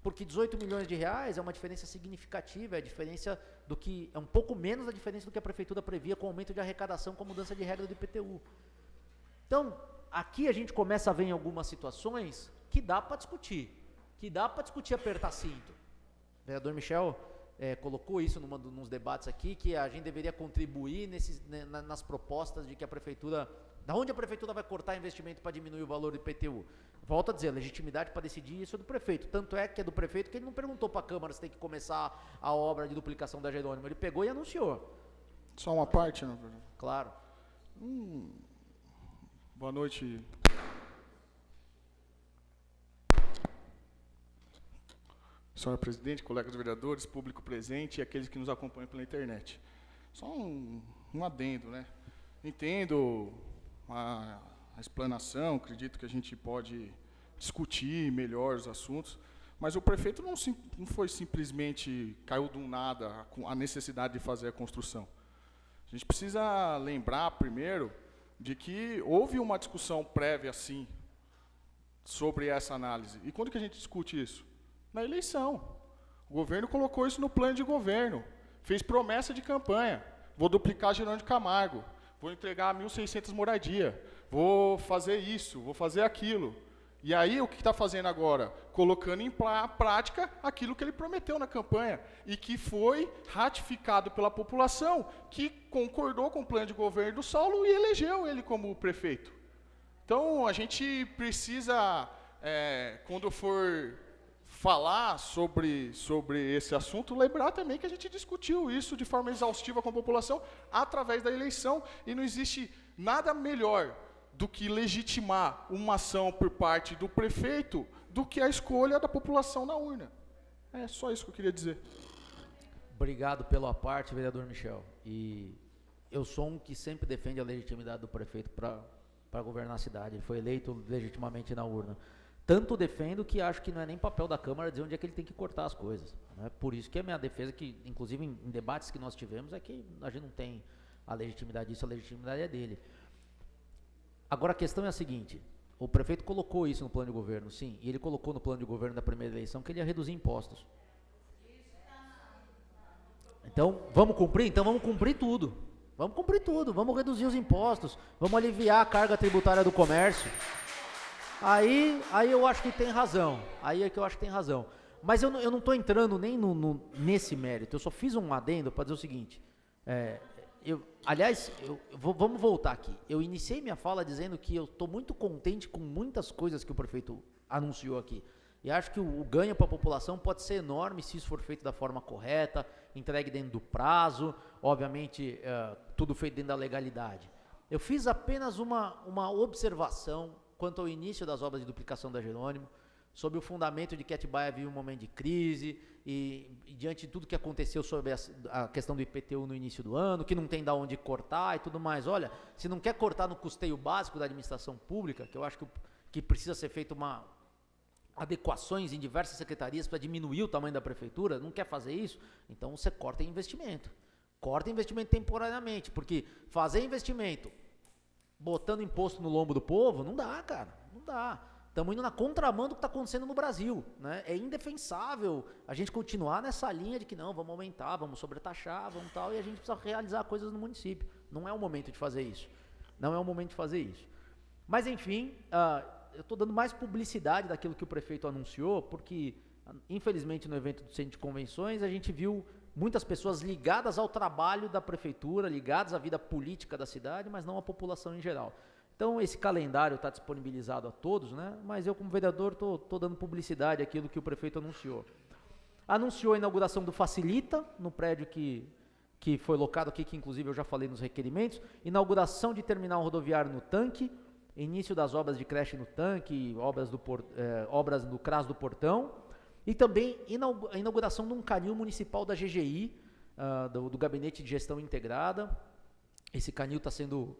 Speaker 3: Porque 18 milhões de reais é uma diferença significativa, é a diferença do que, é um pouco menos da diferença do que a Prefeitura previa com o aumento de arrecadação com a mudança de regra do IPTU. Então, aqui a gente começa a ver em algumas situações que dá para discutir, apertar cinto. O vereador Michel colocou isso nos debates aqui, que a gente deveria contribuir nas propostas de que a Prefeitura, da onde a Prefeitura vai cortar investimento para diminuir o valor do IPTU. Volto a dizer, a legitimidade para decidir isso é do prefeito, tanto é que é do prefeito que ele não perguntou para a Câmara se tem que começar a obra de duplicação da Jerônimo, ele pegou e anunciou.
Speaker 7: Só uma parte, né?
Speaker 3: Claro.
Speaker 7: Boa noite. Senhora presidente, colegas vereadores, público presente e aqueles que nos acompanham pela internet. Só um adendo, né? Entendo a explanação, acredito que a gente pode discutir melhor os assuntos, mas o prefeito não foi simplesmente, caiu do nada a necessidade de fazer a construção. A gente precisa lembrar primeiro de que houve uma discussão prévia, sim, sobre essa análise. E quando que a gente discute isso? Na eleição. O governo colocou isso no plano de governo, fez promessa de campanha, vou duplicar Jerônimo de Camargo, vou entregar 1.600 moradias, vou fazer isso, vou fazer aquilo. E aí, o que está fazendo agora? Colocando em prática aquilo que ele prometeu na campanha e que foi ratificado pela população, que concordou com o plano de governo do Saulo e elegeu ele como prefeito. Então, a gente precisa, quando for falar sobre esse assunto, lembrar também que a gente discutiu isso de forma exaustiva com a população através da eleição e não existe nada melhor do que legitimar uma ação por parte do prefeito do que a escolha da população na urna. É só isso que eu queria dizer.
Speaker 3: Obrigado pela parte, vereador Michel. E eu sou um que sempre defende a legitimidade do prefeito para governar a cidade. Ele foi eleito legitimamente na urna. Tanto defendo que acho que não é nem papel da Câmara dizer onde é que ele tem que cortar as coisas. Né? Por isso que a minha defesa, que inclusive em debates que nós tivemos, é que a gente não tem a legitimidade disso, a legitimidade é dele. Agora a questão é a seguinte, o prefeito colocou isso no plano de governo, sim, e ele colocou no plano de governo da primeira eleição que ele ia reduzir impostos. Então, vamos cumprir? Então vamos cumprir tudo. Vamos cumprir tudo, vamos reduzir os impostos, vamos aliviar a carga tributária do comércio. Aí eu acho que tem razão, aí é que eu acho que tem razão. Mas eu não estou entrando nem nesse mérito, eu só fiz um adendo para dizer o seguinte, vamos voltar aqui, eu iniciei minha fala dizendo que eu estou muito contente com muitas coisas que o prefeito anunciou aqui, e acho que o ganho para a população pode ser enorme se isso for feito da forma correta, entregue dentro do prazo, obviamente tudo feito dentro da legalidade. Eu fiz apenas uma observação quanto ao início das obras de duplicação da Jerônimo, sobre o fundamento de que Atibaia vive um momento de crise e diante de tudo que aconteceu sobre a questão do IPTU no início do ano, que não tem de onde cortar e tudo mais. Olha, se não quer cortar no custeio básico da administração pública, que eu acho que precisa ser feito adequações em diversas secretarias para diminuir o tamanho da prefeitura, não quer fazer isso, então você corta investimento. Corta investimento temporariamente, porque fazer investimento botando imposto no lombo do povo, não dá, cara, não dá. Estamos indo na contramão do que está acontecendo no Brasil, né? É indefensável a gente continuar nessa linha de que não, vamos aumentar, vamos sobretaxar, vamos tal, e a gente precisa realizar coisas no município. Não é o momento de fazer isso. Não é o momento de fazer isso. Mas, enfim, eu estou dando mais publicidade daquilo que o prefeito anunciou, porque, infelizmente, no evento do Centro de Convenções, a gente viu muitas pessoas ligadas ao trabalho da prefeitura, ligadas à vida política da cidade, mas não à população em geral. Então, esse calendário está disponibilizado a todos, né? Mas eu, como vereador, estou dando publicidade àquilo que o prefeito anunciou. Anunciou a inauguração do Facilita, no prédio que foi locado aqui, que inclusive eu já falei nos requerimentos, inauguração de terminal rodoviário no Tanque, início das obras de creche no Tanque, obras do CRAS do Portão, e também a inauguração de um canil municipal da GGI, do Gabinete de Gestão Integrada. Esse canil está sendo,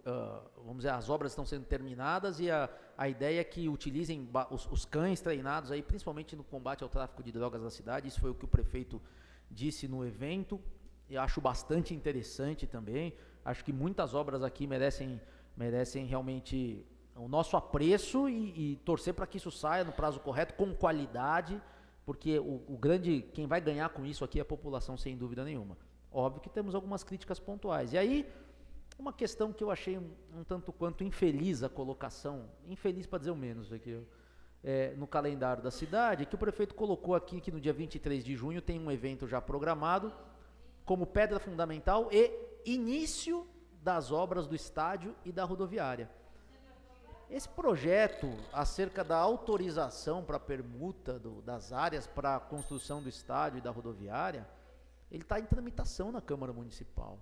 Speaker 3: vamos dizer, as obras estão sendo terminadas e a ideia é que utilizem os cães treinados, aí, principalmente no combate ao tráfico de drogas da cidade. Isso foi o que o prefeito disse no evento, e acho bastante interessante também. Acho que muitas obras aqui merecem realmente o nosso apreço e torcer para que isso saia no prazo correto, com qualidade, porque quem vai ganhar com isso aqui é a população, sem dúvida nenhuma. Óbvio que temos algumas críticas pontuais. E aí, uma questão que eu achei um tanto quanto infeliz a colocação, infeliz para dizer o menos aqui, no calendário da cidade, que o prefeito colocou aqui que no dia 23 de junho tem um evento já programado, como pedra fundamental e início das obras do estádio e da rodoviária. Esse projeto acerca da autorização para permuta das áreas para a construção do estádio e da rodoviária, ele está em tramitação na Câmara Municipal.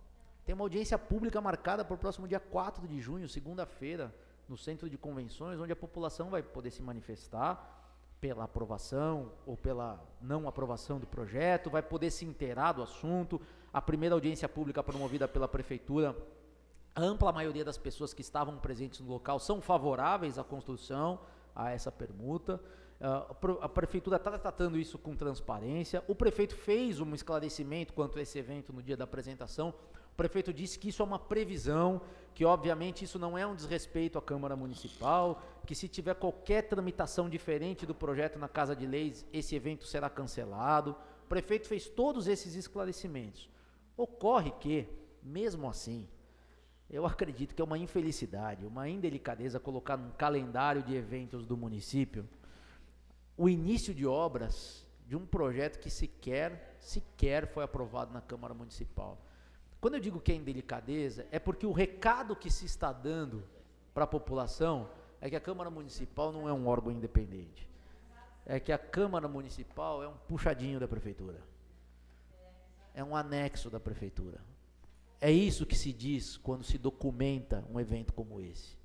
Speaker 3: Tem uma audiência pública marcada para o próximo dia 4 de junho, segunda-feira, no Centro de Convenções, onde a população vai poder se manifestar pela aprovação ou pela não aprovação do projeto, vai poder se inteirar do assunto. A primeira audiência pública promovida pela Prefeitura, a ampla maioria das pessoas que estavam presentes no local são favoráveis à construção, a essa permuta. A Prefeitura está tratando isso com transparência. O prefeito fez um esclarecimento quanto a esse evento no dia da apresentação. O prefeito disse que isso é uma previsão, que obviamente isso não é um desrespeito à Câmara Municipal, que se tiver qualquer tramitação diferente do projeto na Casa de Leis, esse evento será cancelado. O prefeito fez todos esses esclarecimentos. Ocorre que, mesmo assim, eu acredito que é uma infelicidade, uma indelicadeza colocar num calendário de eventos do município o início de obras de um projeto que sequer foi aprovado na Câmara Municipal. Quando eu digo que é indelicadeza, é porque o recado que se está dando para a população é que a Câmara Municipal não é um órgão independente. É que a Câmara Municipal é um puxadinho da Prefeitura. É um anexo da Prefeitura. É isso que se diz quando se documenta um evento como esse.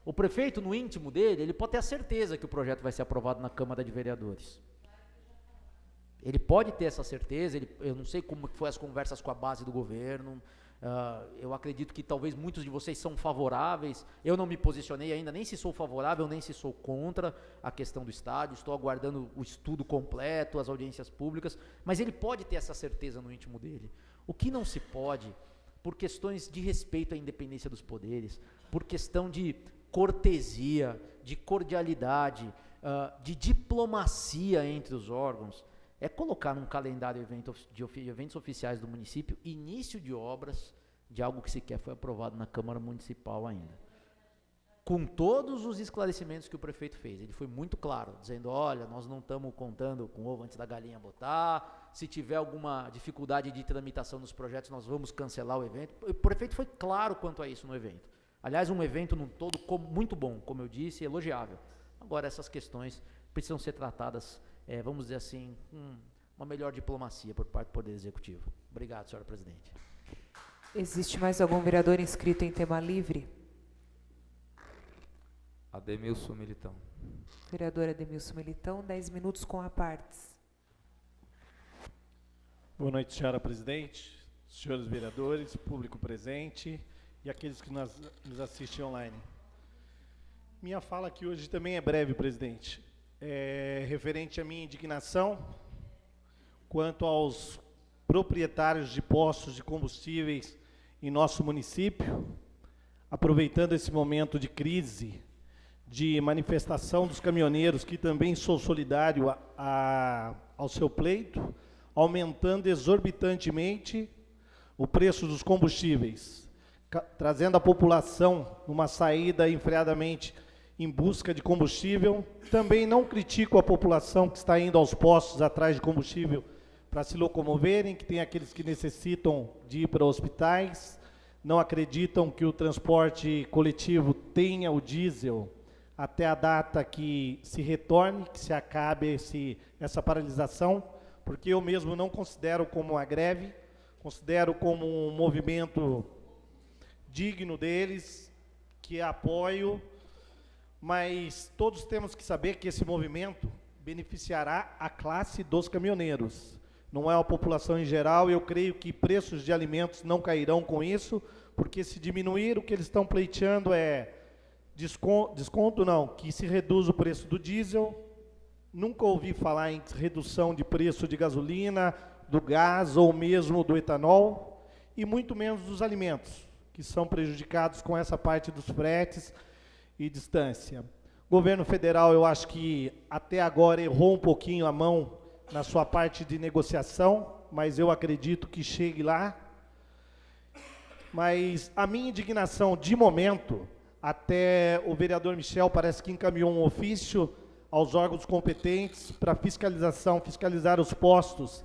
Speaker 3: O prefeito, no íntimo dele, ele pode ter a certeza que o projeto vai ser aprovado na Câmara de Vereadores. Ele pode ter essa certeza, eu não sei como foi as conversas com a base do governo, eu acredito que talvez muitos de vocês são favoráveis, eu não me posicionei ainda, nem se sou favorável, nem se sou contra a questão do estádio, estou aguardando o estudo completo, as audiências públicas, mas ele pode ter essa certeza no íntimo dele. O que não se pode, por questões de respeito à independência dos poderes, por questão de cortesia, de cordialidade, de diplomacia entre os órgãos, é colocar num calendário de eventos oficiais do município início de obras de algo que sequer foi aprovado na Câmara Municipal ainda. Com todos os esclarecimentos que o prefeito fez, ele foi muito claro, dizendo, olha, nós não estamos contando com o ovo antes da galinha botar, se tiver alguma dificuldade de tramitação nos projetos, nós vamos cancelar o evento. O prefeito foi claro quanto a isso no evento. Aliás, um evento num todo muito bom, como eu disse, elogiável. Agora, essas questões precisam ser tratadas, vamos dizer assim, com uma melhor diplomacia por parte do Poder Executivo. Obrigado, senhora presidente.
Speaker 1: Existe mais algum vereador inscrito em tema livre?
Speaker 2: Ademilson Militão.
Speaker 1: Vereador Ademilson Militão, 10 minutos com a partes.
Speaker 4: Boa noite, senhora presidente, senhores vereadores, público presente e aqueles que nos assistem online. Minha fala aqui hoje também é breve, presidente. É referente à minha indignação quanto aos proprietários de postos de combustíveis em nosso município, aproveitando esse momento de crise, de manifestação dos caminhoneiros, que também sou solidário ao seu pleito, aumentando exorbitantemente o preço dos combustíveis, trazendo a população numa saída enfreadamente em busca de combustível. Também não critico a população que está indo aos postos atrás de combustível para se locomoverem, que tem aqueles que necessitam de ir para hospitais, não acreditam que o transporte coletivo tenha o diesel até a data que se retorne, que se acabe essa paralisação, porque eu mesmo não considero como uma greve, considero como um movimento digno deles, que apoio, mas todos temos que saber que esse movimento beneficiará a classe dos caminhoneiros, não é a população em geral. Eu creio que preços de alimentos não cairão com isso, porque se diminuir, o que eles estão pleiteando é desconto não, que se reduz o preço do diesel. Nunca ouvi falar em redução de preço de gasolina, do gás ou mesmo do etanol, e muito menos dos alimentos, que são prejudicados com essa parte dos fretes e distância. O governo federal, eu acho que até agora errou um pouquinho a mão na sua parte de negociação, mas eu acredito que chegue lá. Mas a minha indignação de momento, até o vereador Michel parece que encaminhou um ofício aos órgãos competentes para fiscalizar os postos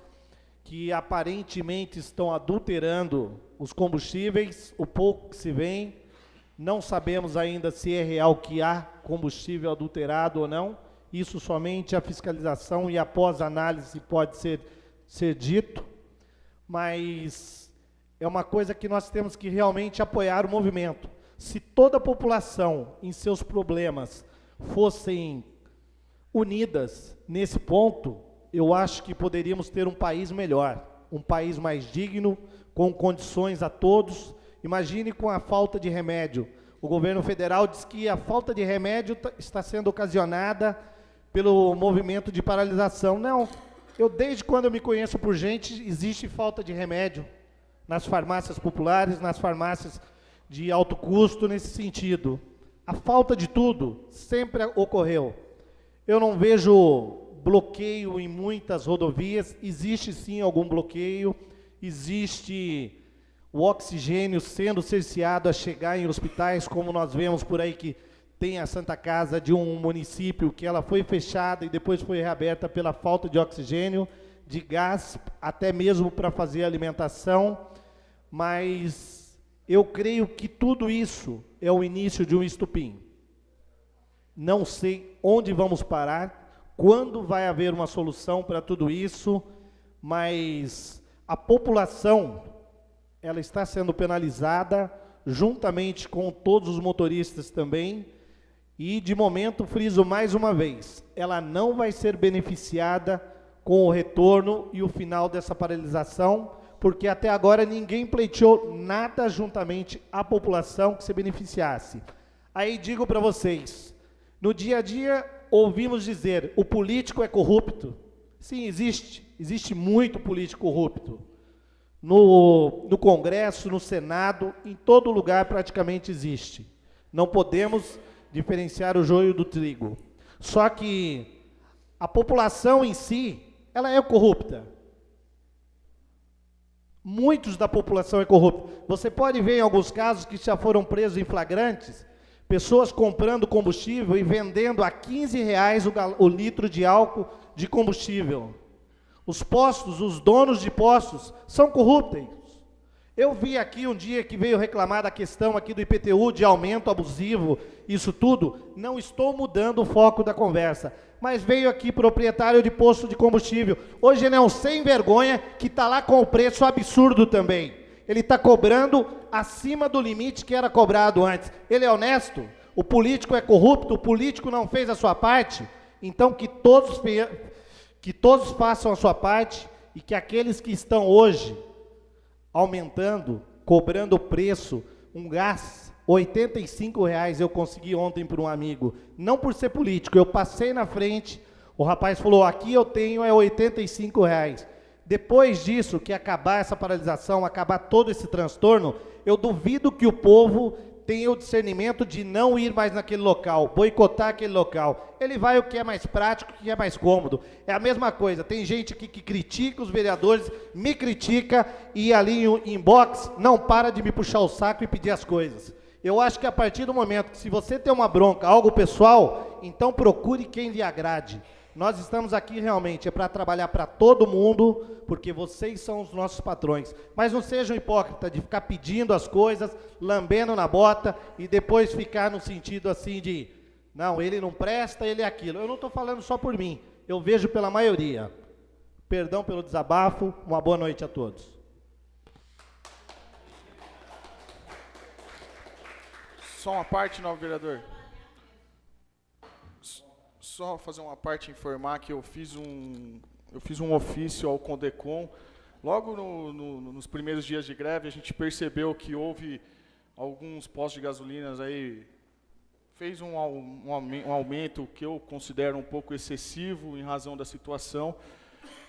Speaker 4: que aparentemente estão adulterando os combustíveis, o pouco que se vem. Não sabemos ainda se é real que há combustível adulterado ou não. Isso somente a fiscalização e após análise pode ser dito. Mas é uma coisa que nós temos que realmente apoiar o movimento. Se toda a população em seus problemas fossem unidas nesse ponto, eu acho que poderíamos ter um país melhor, um país mais digno, com condições a todos. Imagine com a falta de remédio. O governo federal diz que a falta de remédio está sendo ocasionada pelo movimento de paralisação. Não, desde quando eu me conheço por gente, existe falta de remédio nas farmácias populares, nas farmácias de alto custo, nesse sentido. A falta de tudo sempre ocorreu. Eu não vejo bloqueio em muitas rodovias, existe sim algum bloqueio, existe o oxigênio sendo cerceado a chegar em hospitais, como nós vemos por aí que tem a Santa Casa de um município que ela foi fechada e depois foi reaberta pela falta de oxigênio, de gás, até mesmo para fazer alimentação. Mas eu creio que tudo isso é o início de um estupim. Não sei onde vamos parar, quando vai haver uma solução para tudo isso, mas a população, ela está sendo penalizada, juntamente com todos os motoristas também, e de momento, friso mais uma vez, ela não vai ser beneficiada com o retorno e o final dessa paralisação, porque até agora ninguém pleiteou nada juntamente à população que se beneficiasse. Aí digo para vocês, no dia a dia ouvimos dizer, o político é corrupto. Sim, existe muito político corrupto. No Congresso, no Senado, em todo lugar praticamente existe. Não podemos diferenciar o joio do trigo. Só que a população em si, ela é corrupta. Muitos da população é corrupta. Você pode ver em alguns casos que já foram presos em flagrantes, pessoas comprando combustível e vendendo a R$15 o litro de álcool de combustível. Os postos, os donos de postos, são corruptos. Eu vi aqui um dia que veio reclamar da questão aqui do IPTU, de aumento abusivo, isso tudo. Não estou mudando o foco da conversa, mas veio aqui proprietário de posto de combustível. Hoje ele é um sem vergonha que está lá com o preço absurdo também. Ele está cobrando acima do limite que era cobrado antes. Ele é honesto? O político é corrupto? O político não fez a sua parte? Então que todos façam a sua parte e que aqueles que estão hoje aumentando, cobrando o preço, um gás, R$85 eu consegui ontem por um amigo, não por ser político, eu passei na frente, o rapaz falou, aqui eu tenho é R$85. Depois disso, que acabar essa paralisação, acabar todo esse transtorno, eu duvido que o povo tenha o discernimento de não ir mais naquele local, boicotar aquele local. Ele vai o que é mais prático, o que é mais cômodo. É a mesma coisa, tem gente aqui que critica os vereadores, me critica e ali em box não para de me puxar o saco e pedir as coisas. Eu acho que a partir do momento que se você tem uma bronca, algo pessoal, então procure quem lhe agrade. Nós estamos aqui realmente para trabalhar para todo mundo, porque vocês são os nossos patrões. Mas não sejam hipócritas de ficar pedindo as coisas, lambendo na bota e depois ficar no sentido assim de, não, ele não presta, ele é aquilo. Eu não estou falando só por mim, eu vejo pela maioria. Perdão pelo desabafo, uma boa noite a todos.
Speaker 7: Só uma parte, novo vereador. Só fazer uma parte, informar que eu fiz um ofício ao CONDECOM. Logo nos primeiros dias de greve, a gente percebeu que houve alguns postos de gasolinas aí, fez um aumento que eu considero um pouco excessivo em razão da situação.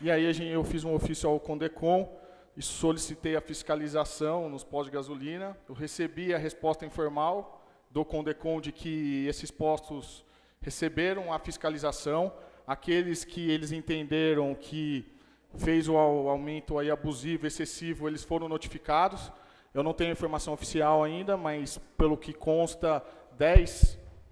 Speaker 7: E aí eu fiz um ofício ao CONDECOM e solicitei a fiscalização nos postos de gasolina. Eu recebi a resposta informal do CONDECOM de que esses postos receberam a fiscalização, aqueles que eles entenderam que fez o aumento aí abusivo, excessivo, eles foram notificados. Eu não tenho informação oficial ainda, mas pelo que consta,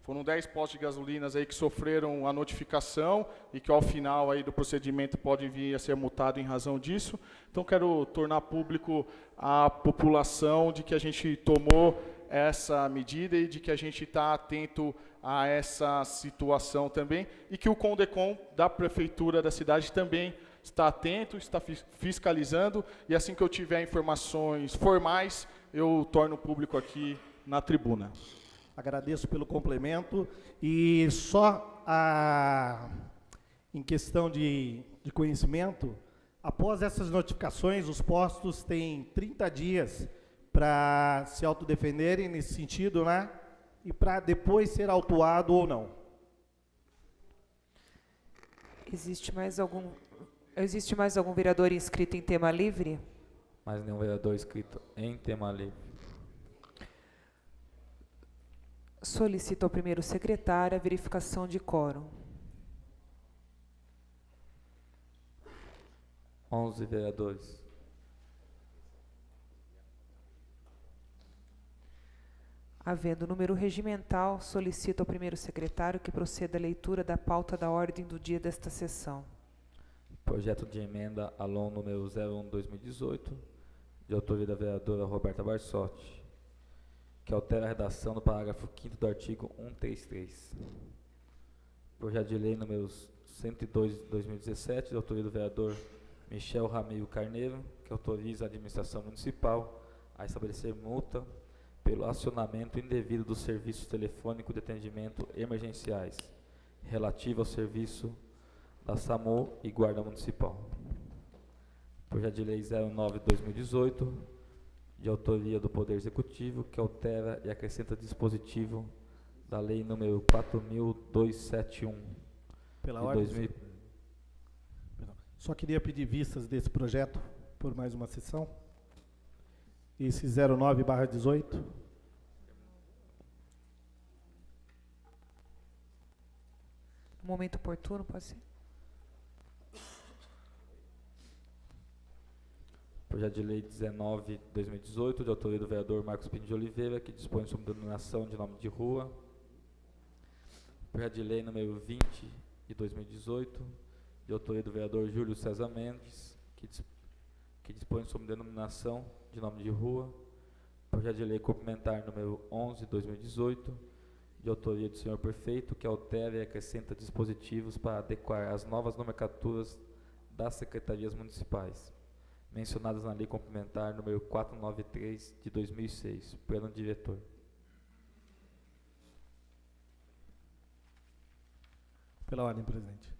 Speaker 7: foram 10 postos de gasolinas aí que sofreram a notificação e que ao final aí do procedimento podem vir a ser multado em razão disso. Então quero tornar público à população de que a gente tomou essa medida e de que a gente está atento a essa situação também e que o CONDECOM da Prefeitura da cidade também está atento, está fiscalizando e assim que eu tiver informações formais, eu torno público aqui na tribuna.
Speaker 4: Agradeço pelo complemento e só em questão de conhecimento, após essas notificações, os postos têm 30 dias para se autodefenderem nesse sentido, né? E para depois ser autuado ou não.
Speaker 1: Existe mais algum vereador inscrito em tema livre?
Speaker 2: Mais nenhum vereador inscrito em tema livre.
Speaker 1: Solicito ao primeiro secretário a verificação de quórum.
Speaker 2: 11 vereadores.
Speaker 1: Havendo número regimental, solicito ao primeiro secretário que proceda à leitura da pauta da ordem do dia desta sessão.
Speaker 2: Projeto de emenda ALON número 01/2018, de autoria da vereadora Roberta Barsotti, que altera a redação do parágrafo 5º do artigo 133. Projeto de lei número 102/2017, de autoria do vereador Michel Ramiro Carneiro, que autoriza a administração municipal a estabelecer multa pelo acionamento indevido do serviço telefônico de atendimento emergenciais, relativo ao serviço da SAMU e Guarda Municipal. Projeto de lei 09/2018, de autoria do Poder Executivo, que altera e acrescenta dispositivo da lei número 4.271.
Speaker 4: Pela
Speaker 2: de
Speaker 4: ordem.
Speaker 2: 2000.
Speaker 4: Só queria pedir vistas desse projeto por mais uma sessão. Esse 09/18.
Speaker 1: Momento oportuno, pode ser?
Speaker 2: Projeto de Lei 19 de 2018, de autoria do vereador Marcos Pinto de Oliveira, que dispõe sobre denominação de nome de rua. Projeto de Lei número 20 de 2018, de autoria do vereador Júlio César Mendes, que dispõe sobre denominação de nome de rua. Projeto de Lei complementar número 11 de 2018, de autoria do senhor prefeito, que altera e acrescenta dispositivos para adequar as novas nomenclaturas das secretarias municipais, mencionadas na Lei Complementar número 493 de 2006, plano diretor.
Speaker 4: Pela ordem, presidente.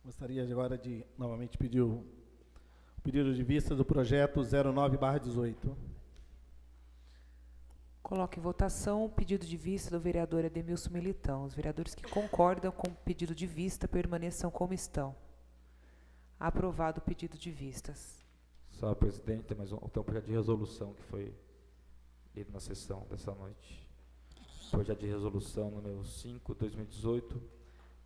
Speaker 4: Gostaria agora de novamente pedir o pedido de vista do projeto 09/18.
Speaker 1: Coloco em votação o pedido de vista do vereador Ademilson Militão. Os vereadores que concordam com o pedido de vista permaneçam como estão. Aprovado o pedido de vistas.
Speaker 2: Senhor presidente, tem um projeto de resolução que foi lido na sessão dessa noite. Projeto de resolução número 5, 2018,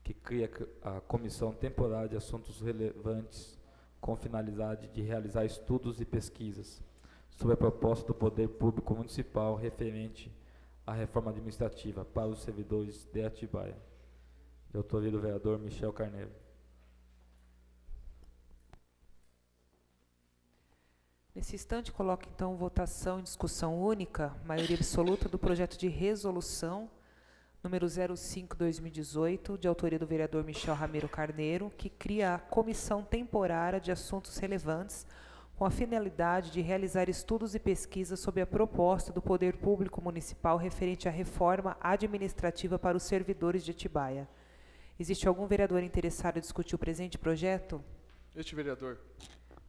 Speaker 2: que cria a Comissão Temporária de Assuntos Relevantes com finalidade de realizar estudos e pesquisas sobre a proposta do Poder Público Municipal referente à reforma administrativa para os servidores de Atibaia. De autoria do vereador Michel Carneiro.
Speaker 1: Nesse instante, coloco então em votação em discussão única, maioria absoluta do projeto de resolução número 05/2018, de autoria do vereador Michel Ramiro Carneiro, que cria a Comissão Temporária de Assuntos Relevantes com a finalidade de realizar estudos e pesquisas sobre a proposta do Poder Público Municipal referente à reforma administrativa para os servidores de Atibaia. Existe algum vereador interessado em discutir o presente projeto?
Speaker 7: Este vereador.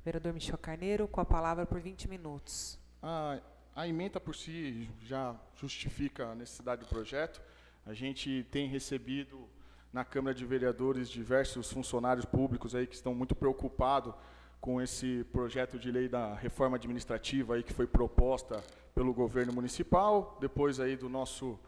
Speaker 1: Vereador Michel Carneiro, com a palavra por 20 minutos.
Speaker 7: A ementa por si já justifica a necessidade do projeto. A gente tem recebido na Câmara de Vereadores diversos funcionários públicos aí que estão muito preocupados com esse projeto de lei da reforma administrativa aí que foi proposta pelo governo municipal, depois aí do nosso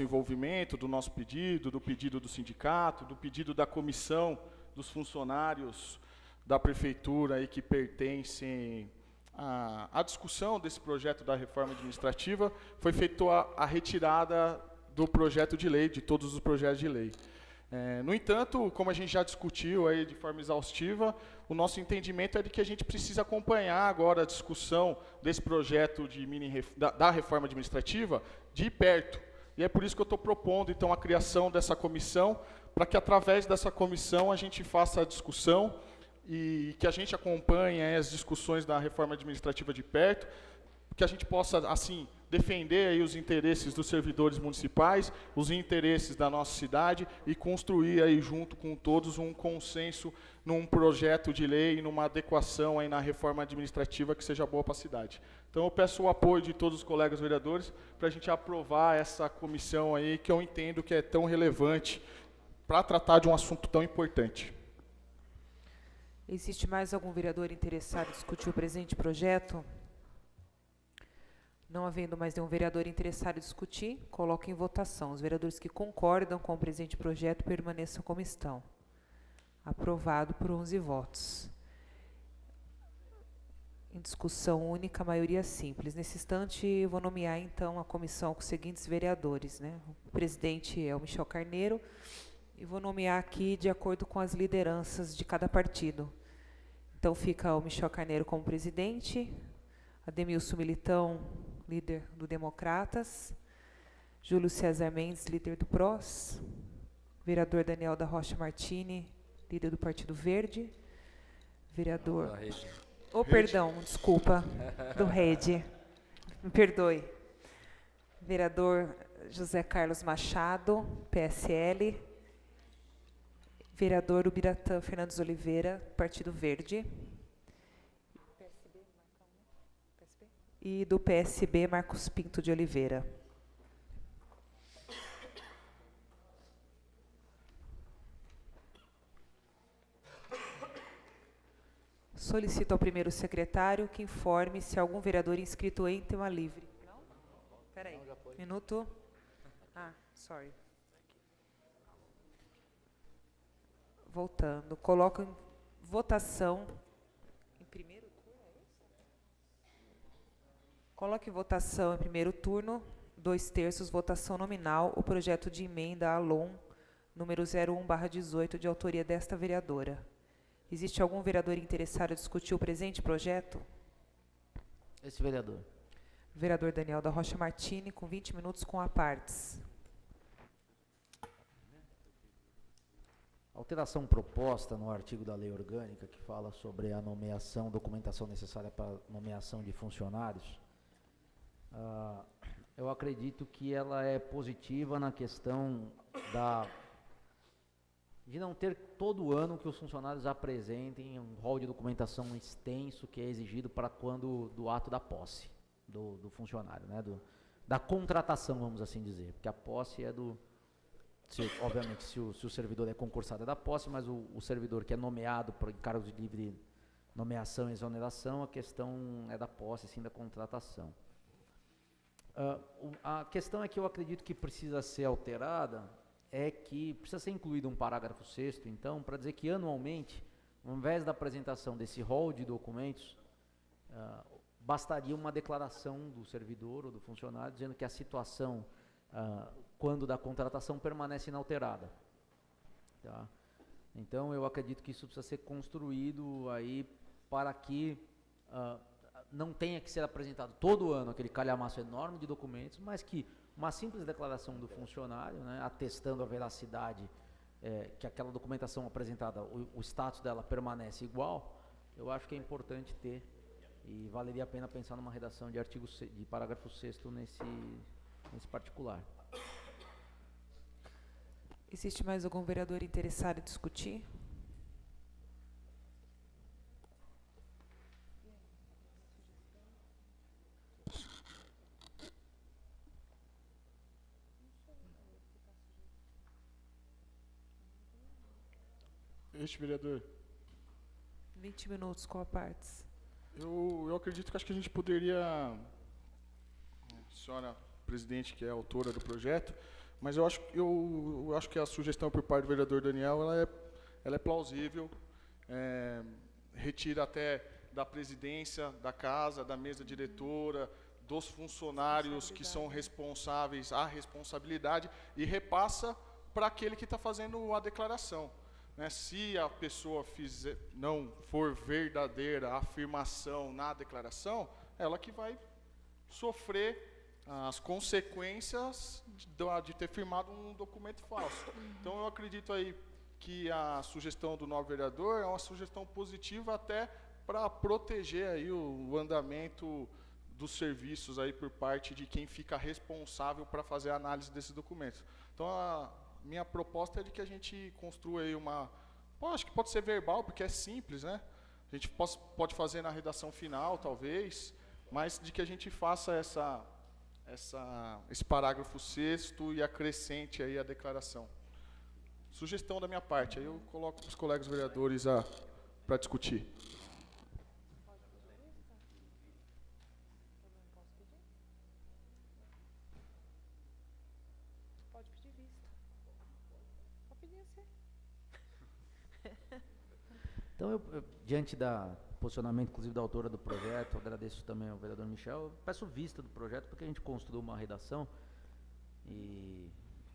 Speaker 7: envolvimento, do nosso pedido, do pedido do sindicato, do pedido da comissão dos funcionários da prefeitura aí que pertencem à discussão desse projeto da reforma administrativa, foi feita a retirada do projeto de lei, de todos os projetos de lei. No entanto, como a gente já discutiu aí de forma exaustiva, o nosso entendimento é de que a gente precisa acompanhar agora a discussão desse projeto da reforma administrativa de perto. E é por isso que eu estou propondo, então, a criação dessa comissão, para que, através dessa comissão, a gente faça a discussão e que a gente acompanhe as discussões da reforma administrativa de perto, que a gente possa, assim, defender aí os interesses dos servidores municipais, os interesses da nossa cidade e construir aí junto com todos um consenso num projeto de lei, numa adequação aí na reforma administrativa que seja boa para a cidade. Então eu peço o apoio de todos os colegas vereadores para a gente aprovar essa comissão aí que eu entendo que é tão relevante para tratar de um assunto tão importante.
Speaker 1: Existe mais algum vereador interessado em discutir o presente projeto? Não havendo mais nenhum vereador interessado em discutir, coloco em votação. Os vereadores que concordam com o presente projeto permaneçam como estão. Aprovado por 11 votos. Em discussão única, maioria simples. Nesse instante, eu vou nomear, então, a comissão com os seguintes vereadores, né? O presidente é o Michel Carneiro, e vou nomear aqui de acordo com as lideranças de cada partido. Então, fica o Michel Carneiro como presidente, Ademilson Militão, líder do Democratas, Júlio César Mendes, líder do PROS, vereador Daniel da Rocha Martini, líder do Partido Verde, vereador... perdão, desculpa, do RED, me perdoe. Vereador José Carlos Machado, PSL, vereador Ubiratã Fernandes Oliveira, Partido Verde, e do PSB, Marcos Pinto de Oliveira. Solicito ao primeiro secretário que informe se algum vereador inscrito em tema livre. Não? Espera aí. Minuto. Sorry. Voltando. Coloco em votação. Em primeiro turno, é isso? Coloco em votação em primeiro turno, 2/3, votação nominal, o projeto de emenda ALON número 01/18, de autoria desta vereadora. Existe algum vereador interessado em discutir o presente projeto?
Speaker 3: Esse vereador.
Speaker 1: Vereador Daniel da Rocha Martini, com 20 minutos com a partes.
Speaker 3: A alteração proposta no artigo da lei orgânica que fala sobre a nomeação, documentação necessária para nomeação de funcionários, eu acredito que ela é positiva na questão de não ter todo ano que os funcionários apresentem um rol de documentação extenso que é exigido para quando do ato da posse do funcionário, né? Da contratação, vamos assim dizer, porque a posse é obviamente, se o servidor é concursado é da posse, mas o servidor que é nomeado por encargos de livre nomeação e exoneração, a questão é da posse, sim, da contratação. A questão é que eu acredito que precisa ser alterada, é que precisa ser incluído um parágrafo 6º, então, para dizer que anualmente, ao invés da apresentação desse rol de documentos, bastaria uma declaração do servidor ou do funcionário dizendo que a situação, quando da contratação, permanece inalterada. Tá? Então, eu acredito que isso precisa ser construído aí para que não tenha que ser apresentado todo ano aquele calhamaço enorme de documentos, mas que uma simples declaração do funcionário, né, atestando a veracidade, que aquela documentação apresentada, o status dela permanece igual, eu acho que é importante ter, e valeria a pena pensar numa redação de de parágrafo 6º nesse particular.
Speaker 1: Existe mais algum vereador interessado em discutir?
Speaker 7: Este vereador.
Speaker 1: 20 minutos com a partes.
Speaker 7: Eu acredito que acho que a gente poderia, a senhora presidente, que é a autora do projeto, mas eu acho que a sugestão por parte do vereador Daniel, ela é plausível, retira até da presidência da casa, da mesa diretora, dos funcionários que são responsáveis, a responsabilidade, e repassa para aquele que está fazendo a declaração. Né, se a pessoa não for verdadeira a afirmação na declaração, ela que vai sofrer as consequências de ter firmado um documento falso. Então, eu acredito aí que a sugestão do novo vereador é uma sugestão positiva até para proteger aí o andamento dos serviços aí por parte de quem fica responsável para fazer a análise desses documentos. Então, minha proposta é de que a gente construa aí acho que pode ser verbal, porque é simples, né? A gente pode fazer na redação final, talvez, mas de que a gente faça esse parágrafo 6º e acrescente aí a declaração. Sugestão da minha parte, aí eu coloco para os colegas vereadores para discutir.
Speaker 3: Então, eu diante do posicionamento, inclusive, da autora do projeto, agradeço também ao vereador Michel, eu peço vista do projeto, porque a gente construiu uma redação, e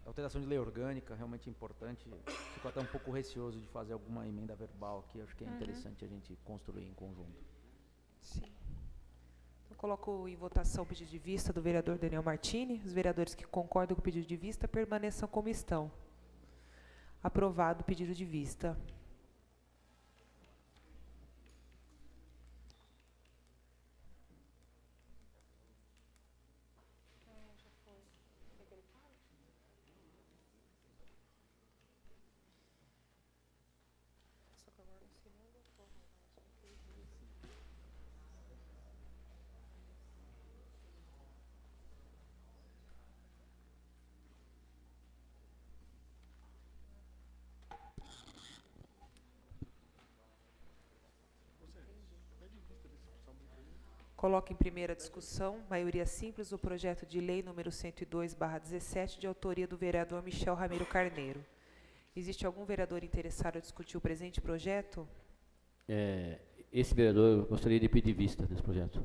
Speaker 3: a alteração de lei orgânica realmente é importante, fico até um pouco receoso de fazer alguma emenda verbal aqui, acho que é interessante a gente construir em conjunto.
Speaker 1: Sim. Então, coloco em votação o pedido de vista do vereador Daniel Martini. Os vereadores que concordam com o pedido de vista permaneçam como estão. Aprovado o pedido de vista. Coloco em primeira discussão, maioria simples, o projeto de lei número 102/17, de autoria do vereador Michel Ramiro Carneiro. Existe algum vereador interessado em discutir o presente projeto?
Speaker 8: Esse vereador gostaria de pedir vista desse projeto.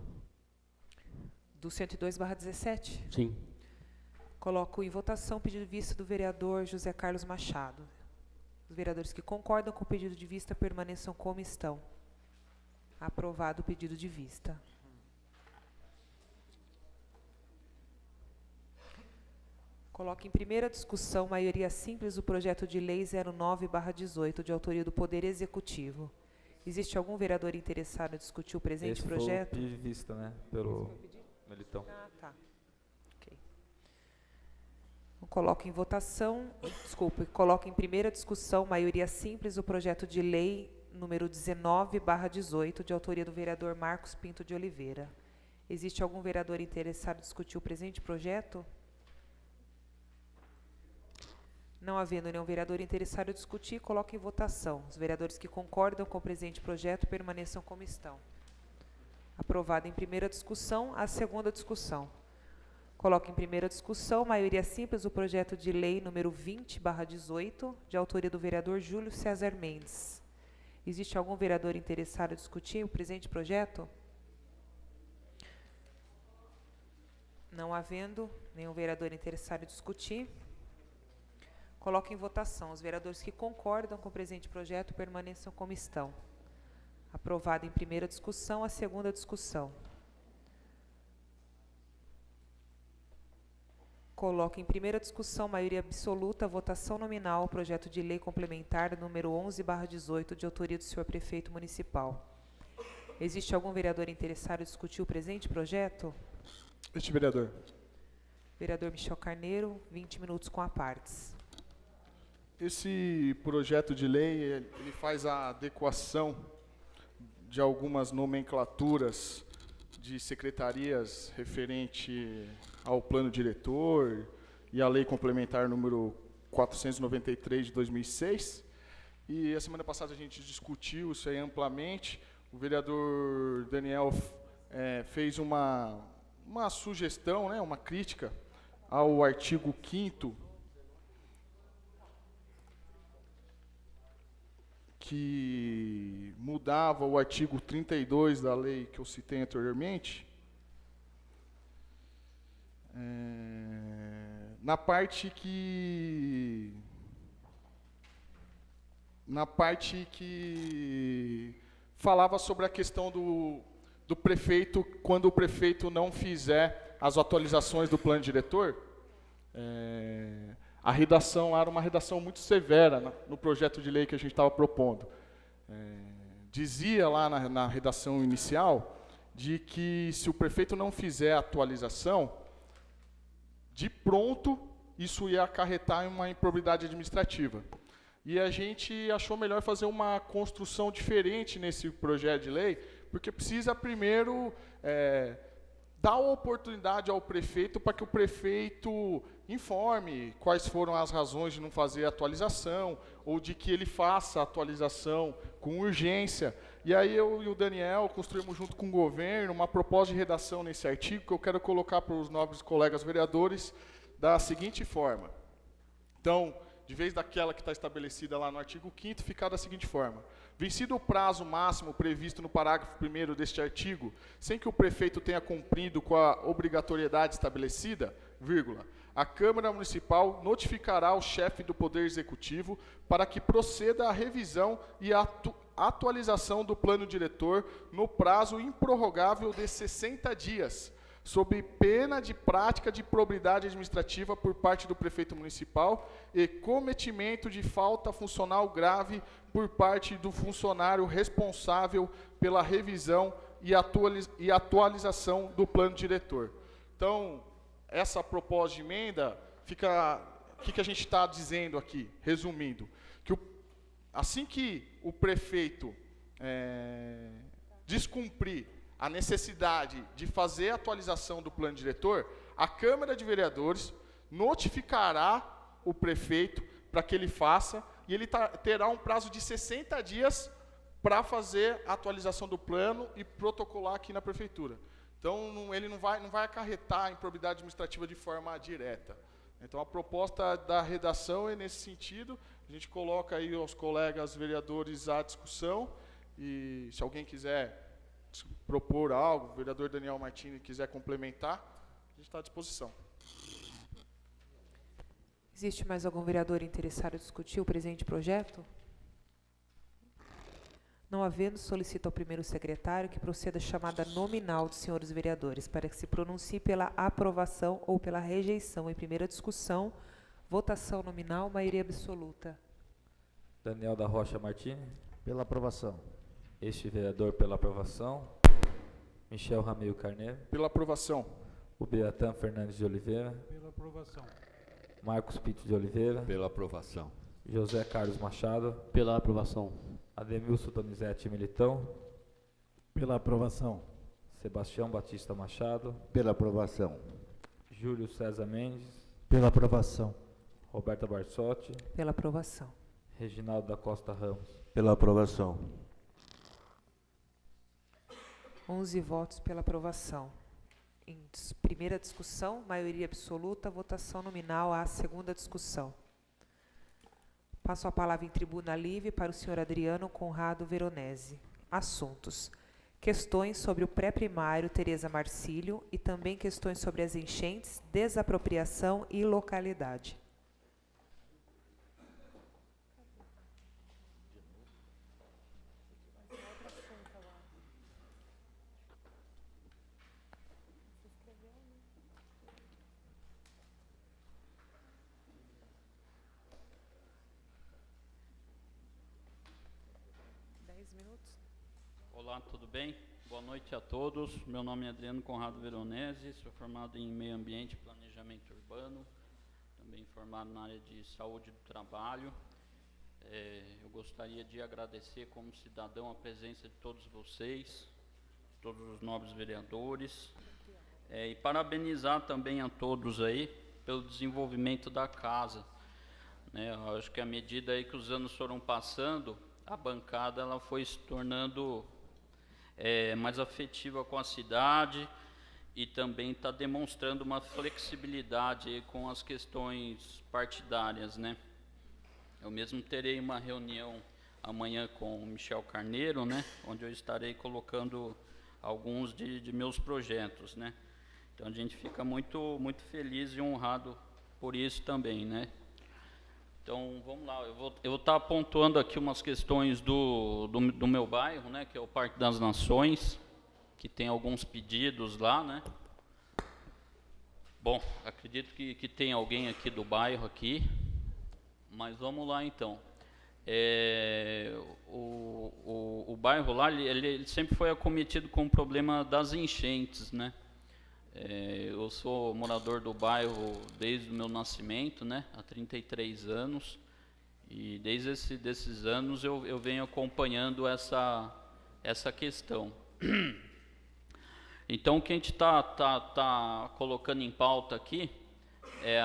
Speaker 1: Do 102/17?
Speaker 8: Sim.
Speaker 1: Coloco em votação o pedido de vista do vereador José Carlos Machado. Os vereadores que concordam com o pedido de vista permaneçam como estão. Aprovado o pedido de vista. Coloco em primeira discussão maioria simples do projeto de lei 09/18, de autoria do Poder Executivo. Existe algum vereador interessado em discutir o presente
Speaker 2: Esse
Speaker 1: projeto?
Speaker 2: foi o pedido de vista, né? Pelo Melitão.
Speaker 1: Ah, tá. Ok. Então, coloco em votação, coloco em primeira discussão maioria simples do projeto de lei número 19/18, de autoria do vereador Marcos Pinto de Oliveira. Existe algum vereador interessado em discutir o presente projeto? Não havendo nenhum vereador interessado em discutir, coloco em votação. Os vereadores que concordam com o presente projeto permaneçam como estão. Aprovado em primeira discussão, a segunda discussão. Coloco em primeira discussão maioria simples do projeto de lei número 20/18, de autoria do vereador Júlio César Mendes. Existe algum vereador interessado em discutir o presente projeto? Não havendo nenhum vereador interessado em discutir, coloco em votação. Os vereadores que concordam com o presente projeto permaneçam como estão. Aprovado em primeira discussão, a segunda discussão. Coloco em primeira discussão, maioria absoluta, votação nominal, o projeto de lei complementar número 11/18, de autoria do senhor prefeito municipal. Existe algum vereador interessado em discutir o presente projeto?
Speaker 7: Este vereador.
Speaker 1: Vereador Michel Carneiro, 20 minutos com a partes.
Speaker 7: Esse projeto de lei, ele faz a adequação de algumas nomenclaturas de secretarias referente ao plano diretor e à lei complementar número 493 de 2006. E a semana passada a gente discutiu isso aí amplamente. O vereador Daniel fez uma sugestão, né, uma crítica ao artigo 5º, que mudava o artigo 32 da lei que eu citei anteriormente, na parte que falava sobre a questão do prefeito, quando o prefeito não fizer as atualizações do plano diretor. A redação lá era uma redação muito severa no projeto de lei que a gente estava propondo. Dizia lá na redação inicial de que se o prefeito não fizer a atualização, de pronto isso ia acarretar em uma improbidade administrativa. E a gente achou melhor fazer uma construção diferente nesse projeto de lei, porque precisa primeiro dar a oportunidade ao prefeito para que o prefeito informe quais foram as razões de não fazer a atualização, ou de que ele faça a atualização com urgência. E aí eu e o Daniel construímos junto com o governo uma proposta de redação nesse artigo que eu quero colocar para os nobres colegas vereadores da seguinte forma. Então, de vez daquela que está estabelecida lá no artigo 5º, ficar da seguinte forma. Vencido o prazo máximo previsto no parágrafo 1º deste artigo, sem que o prefeito tenha cumprido com a obrigatoriedade estabelecida, vírgula, a Câmara Municipal notificará o chefe do Poder Executivo para que proceda à revisão e atualização do plano diretor no prazo improrrogável de 60 dias, sob pena de prática de improbidade administrativa por parte do prefeito municipal e cometimento de falta funcional grave por parte do funcionário responsável pela revisão e atualização do plano diretor. Então, essa proposta de emenda, o que a gente está dizendo aqui, resumindo? Que assim que o prefeito descumprir a necessidade de fazer a atualização do plano diretor, a Câmara de Vereadores notificará o prefeito para que ele faça, e ele terá um prazo de 60 dias para fazer a atualização do plano e protocolar aqui na prefeitura. Então, ele não vai acarretar a improbidade administrativa de forma direta. Então, a proposta da redação é nesse sentido. A gente coloca aí aos colegas vereadores à discussão, e se alguém quiser propor algo, o vereador Daniel Martini quiser complementar, a gente está à disposição.
Speaker 1: Existe mais algum vereador interessado em discutir o presente projeto? Não havendo, solicito ao primeiro secretário que proceda a chamada nominal dos senhores vereadores para que se pronuncie pela aprovação ou pela rejeição em primeira discussão. Votação nominal, maioria absoluta.
Speaker 2: Daniel da Rocha Martini.
Speaker 4: Pela aprovação.
Speaker 2: Este vereador pela aprovação. Michel Ramiro Carneiro.
Speaker 7: Pela aprovação.
Speaker 2: Ubiratã Fernandes de Oliveira.
Speaker 9: Pela aprovação.
Speaker 2: Marcos Pinto de Oliveira.
Speaker 5: Pela aprovação.
Speaker 2: José Carlos Machado.
Speaker 8: Pela aprovação.
Speaker 2: Ademilson Donizete Militão.
Speaker 4: Pela aprovação.
Speaker 2: Sebastião Batista Machado.
Speaker 10: Pela aprovação.
Speaker 2: Júlio César Mendes.
Speaker 6: Pela aprovação.
Speaker 2: Roberta Barsotti.
Speaker 1: Pela aprovação.
Speaker 2: Reginaldo da Costa Ramos.
Speaker 10: Pela aprovação.
Speaker 1: 11 votos pela aprovação. Em primeira discussão, maioria absoluta, votação nominal à segunda discussão. Passo a palavra em tribuna livre para o senhor Adriano Conrado Veronese. Assuntos: questões sobre o pré-primário Tereza Marcílio e também questões sobre as enchentes, desapropriação e localidade.
Speaker 11: Olá, tudo bem? Boa noite a todos. Meu nome é Adriano Conrado Veronese, sou formado em Meio Ambiente e Planejamento Urbano, também formado na área de Saúde do Trabalho. Eu gostaria de agradecer como cidadão a presença de todos vocês, todos os nobres vereadores, e parabenizar também a todos aí pelo desenvolvimento da casa. Eu acho que à medida aí que os anos foram passando, a bancada ela foi se tornando mais afetiva com a cidade e também está demonstrando uma flexibilidade aí com as questões partidárias, né? Eu mesmo terei uma reunião amanhã com o Michel Carneiro, né? Onde eu estarei colocando alguns de meus projetos, né? Então a gente fica muito feliz e honrado por isso também, né? Então, vamos lá, eu vou estar pontuando aqui umas questões do meu bairro, né, que é o Parque das Nações, que tem alguns pedidos lá, né. Bom, acredito que tem alguém aqui do bairro aqui, mas vamos lá então. O bairro lá, ele sempre foi acometido com o problema das enchentes, né. Eu sou morador do bairro desde o meu nascimento, né, há 33 anos, e desde desses anos eu venho acompanhando essa questão. Então, o que a gente tá colocando em pauta aqui é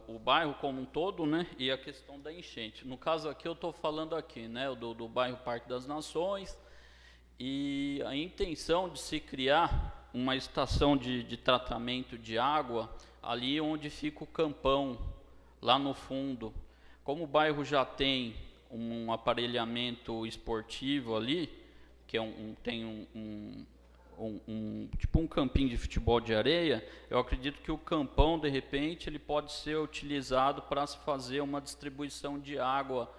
Speaker 11: o bairro como um todo, né, e a questão da enchente. No caso aqui, eu estou falando aqui, né, do bairro Parque das Nações, e a intenção de se criar uma estação de tratamento de água ali onde fica o campão, lá no fundo. Como o bairro já tem um aparelhamento esportivo ali, que tem tipo um campinho de futebol de areia, eu acredito que o campão, de repente, ele pode ser utilizado para se fazer uma distribuição de água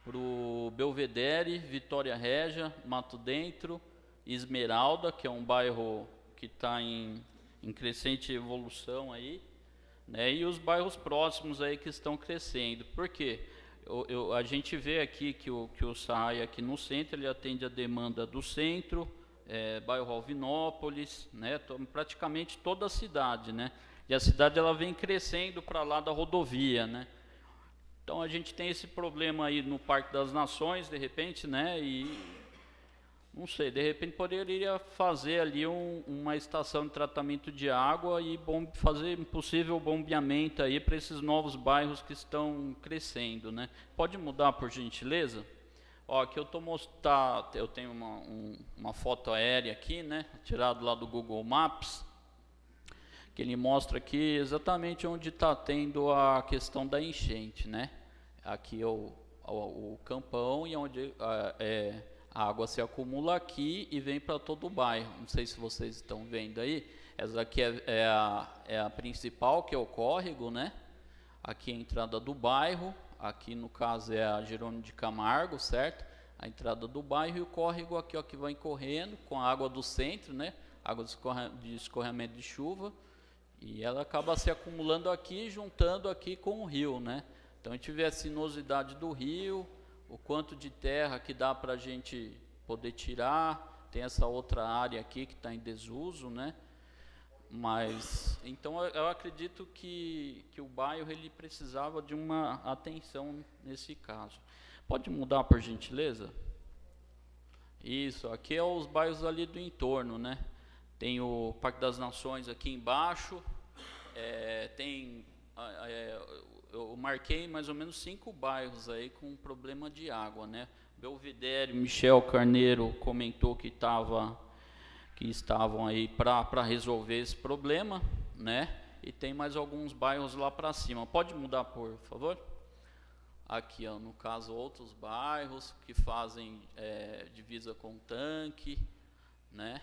Speaker 11: para o Belvedere, Vitória Régia, Mato Dentro, Esmeralda, que é um bairro que está em crescente evolução aí, né, e os bairros próximos aí que estão crescendo. Por quê? A gente vê aqui que o SAI aqui no centro, ele atende a demanda do centro, bairro Alvinópolis, né, praticamente toda a cidade, né, e a cidade ela vem crescendo para lá da rodovia, né. Então a gente tem esse problema aí no Parque das Nações, de repente, né, e não sei, de repente poderia fazer ali uma estação de tratamento de água e fazer possível bombeamento aí para esses novos bairros que estão crescendo, né? Pode mudar, por gentileza? Ó, aqui eu tenho uma foto aérea aqui, né? Tirado lá do Google Maps, que ele mostra aqui exatamente onde está tendo a questão da enchente, né? Aqui é o campão, e onde a água se acumula aqui e vem para todo o bairro. Não sei se vocês estão vendo aí. Essa aqui é a principal, que é o córrego, né? Aqui é a entrada do bairro. Aqui, no caso, é a Jerônimo de Camargo, certo? A entrada do bairro, e o córrego aqui, ó, que vai correndo com a água do centro, né? Água de escorrimento de chuva. E ela acaba se acumulando aqui, juntando aqui com o rio, né? Então a gente vê a sinuosidade do rio, o quanto de terra que dá para a gente poder tirar. Tem essa outra área aqui que está em desuso, né? Mas, então eu acredito que o bairro ele precisava de uma atenção nesse caso. Pode mudar, por gentileza? Isso, aqui é os bairros ali do entorno, né? Tem o Parque das Nações aqui embaixo, eu marquei mais ou menos 5 bairros aí com problema de água, né? Belvidere, Michel Carneiro comentou que estavam aí para resolver esse problema, né? E tem mais alguns bairros lá para cima. Pode mudar, por favor? Aqui, ó, no caso, outros bairros que fazem divisa com o tanque, né?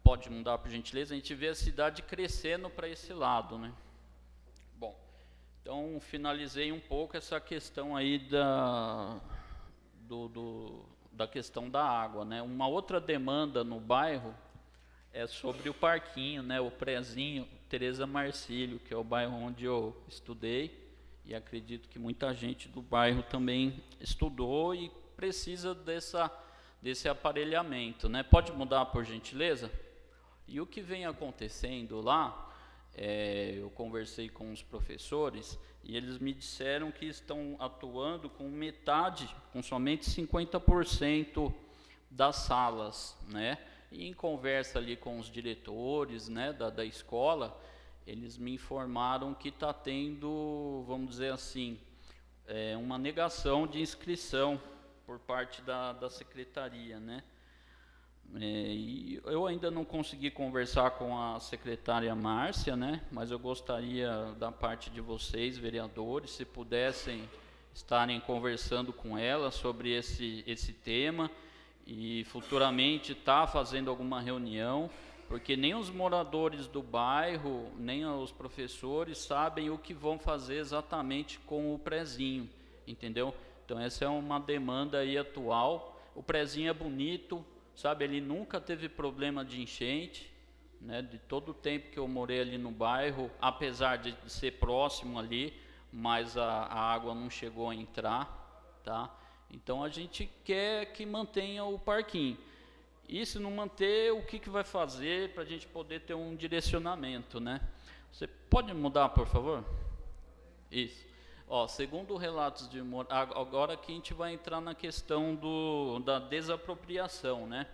Speaker 11: Pode mudar, por gentileza. A gente vê a cidade crescendo para esse lado, né? Bom, então finalizei um pouco essa questão aí da questão da água, né? Uma outra demanda no bairro é sobre o parquinho, né? O prézinho Tereza Marcílio, que é o bairro onde eu estudei, e acredito que muita gente do bairro também estudou e precisa desse aparelhamento, né? Pode mudar, por gentileza? E o que vem acontecendo lá, eu conversei com os professores e eles me disseram que estão atuando com metade, com somente 50% das salas, né? E em conversa ali com os diretores, né, da escola, eles me informaram que está tendo, vamos dizer assim, uma negação de inscrição por parte da secretaria, né? E eu ainda não consegui conversar com a secretária Márcia, né? Mas eu gostaria da parte de vocês, vereadores, se pudessem estarem conversando com ela sobre esse tema e futuramente estar fazendo alguma reunião, porque nem os moradores do bairro, nem os professores sabem o que vão fazer exatamente com o prézinho, entendeu? Então essa é uma demanda aí atual. O prézinho é bonito, sabe, ele nunca teve problema de enchente, né, de todo o tempo que eu morei ali no bairro, apesar de ser próximo ali, mas a água não chegou a entrar, tá? Então a gente quer que mantenha o parquinho. E se não manter, o que vai fazer para a gente poder ter um direcionamento, né? Você pode mudar, por favor? Isso. Ó, segundo relatos de agora que a gente vai entrar na questão da desapropriação, né?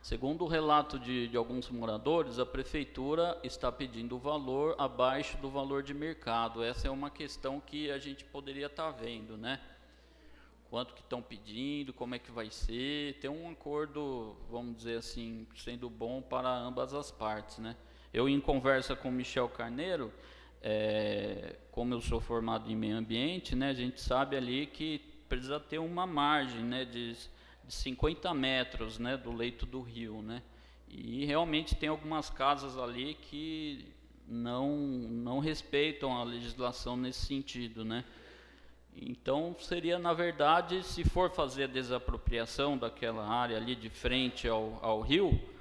Speaker 11: Segundo o relato de alguns moradores, a prefeitura está pedindo o valor abaixo do valor de mercado. Essa é uma questão que a gente poderia estar vendo, né? Quanto que estão pedindo, como é que vai ser, ter um acordo, vamos dizer assim, sendo bom para ambas as partes, né? Eu, em conversa com o Michel Carneiro, como eu sou formado em meio ambiente, né, a gente sabe ali que precisa ter uma margem, né, de 50 metros, né, do leito do rio, né, e realmente tem algumas casas ali que não respeitam a legislação nesse sentido, né. Então seria, na verdade, se for fazer a desapropriação daquela área ali de frente ao rio,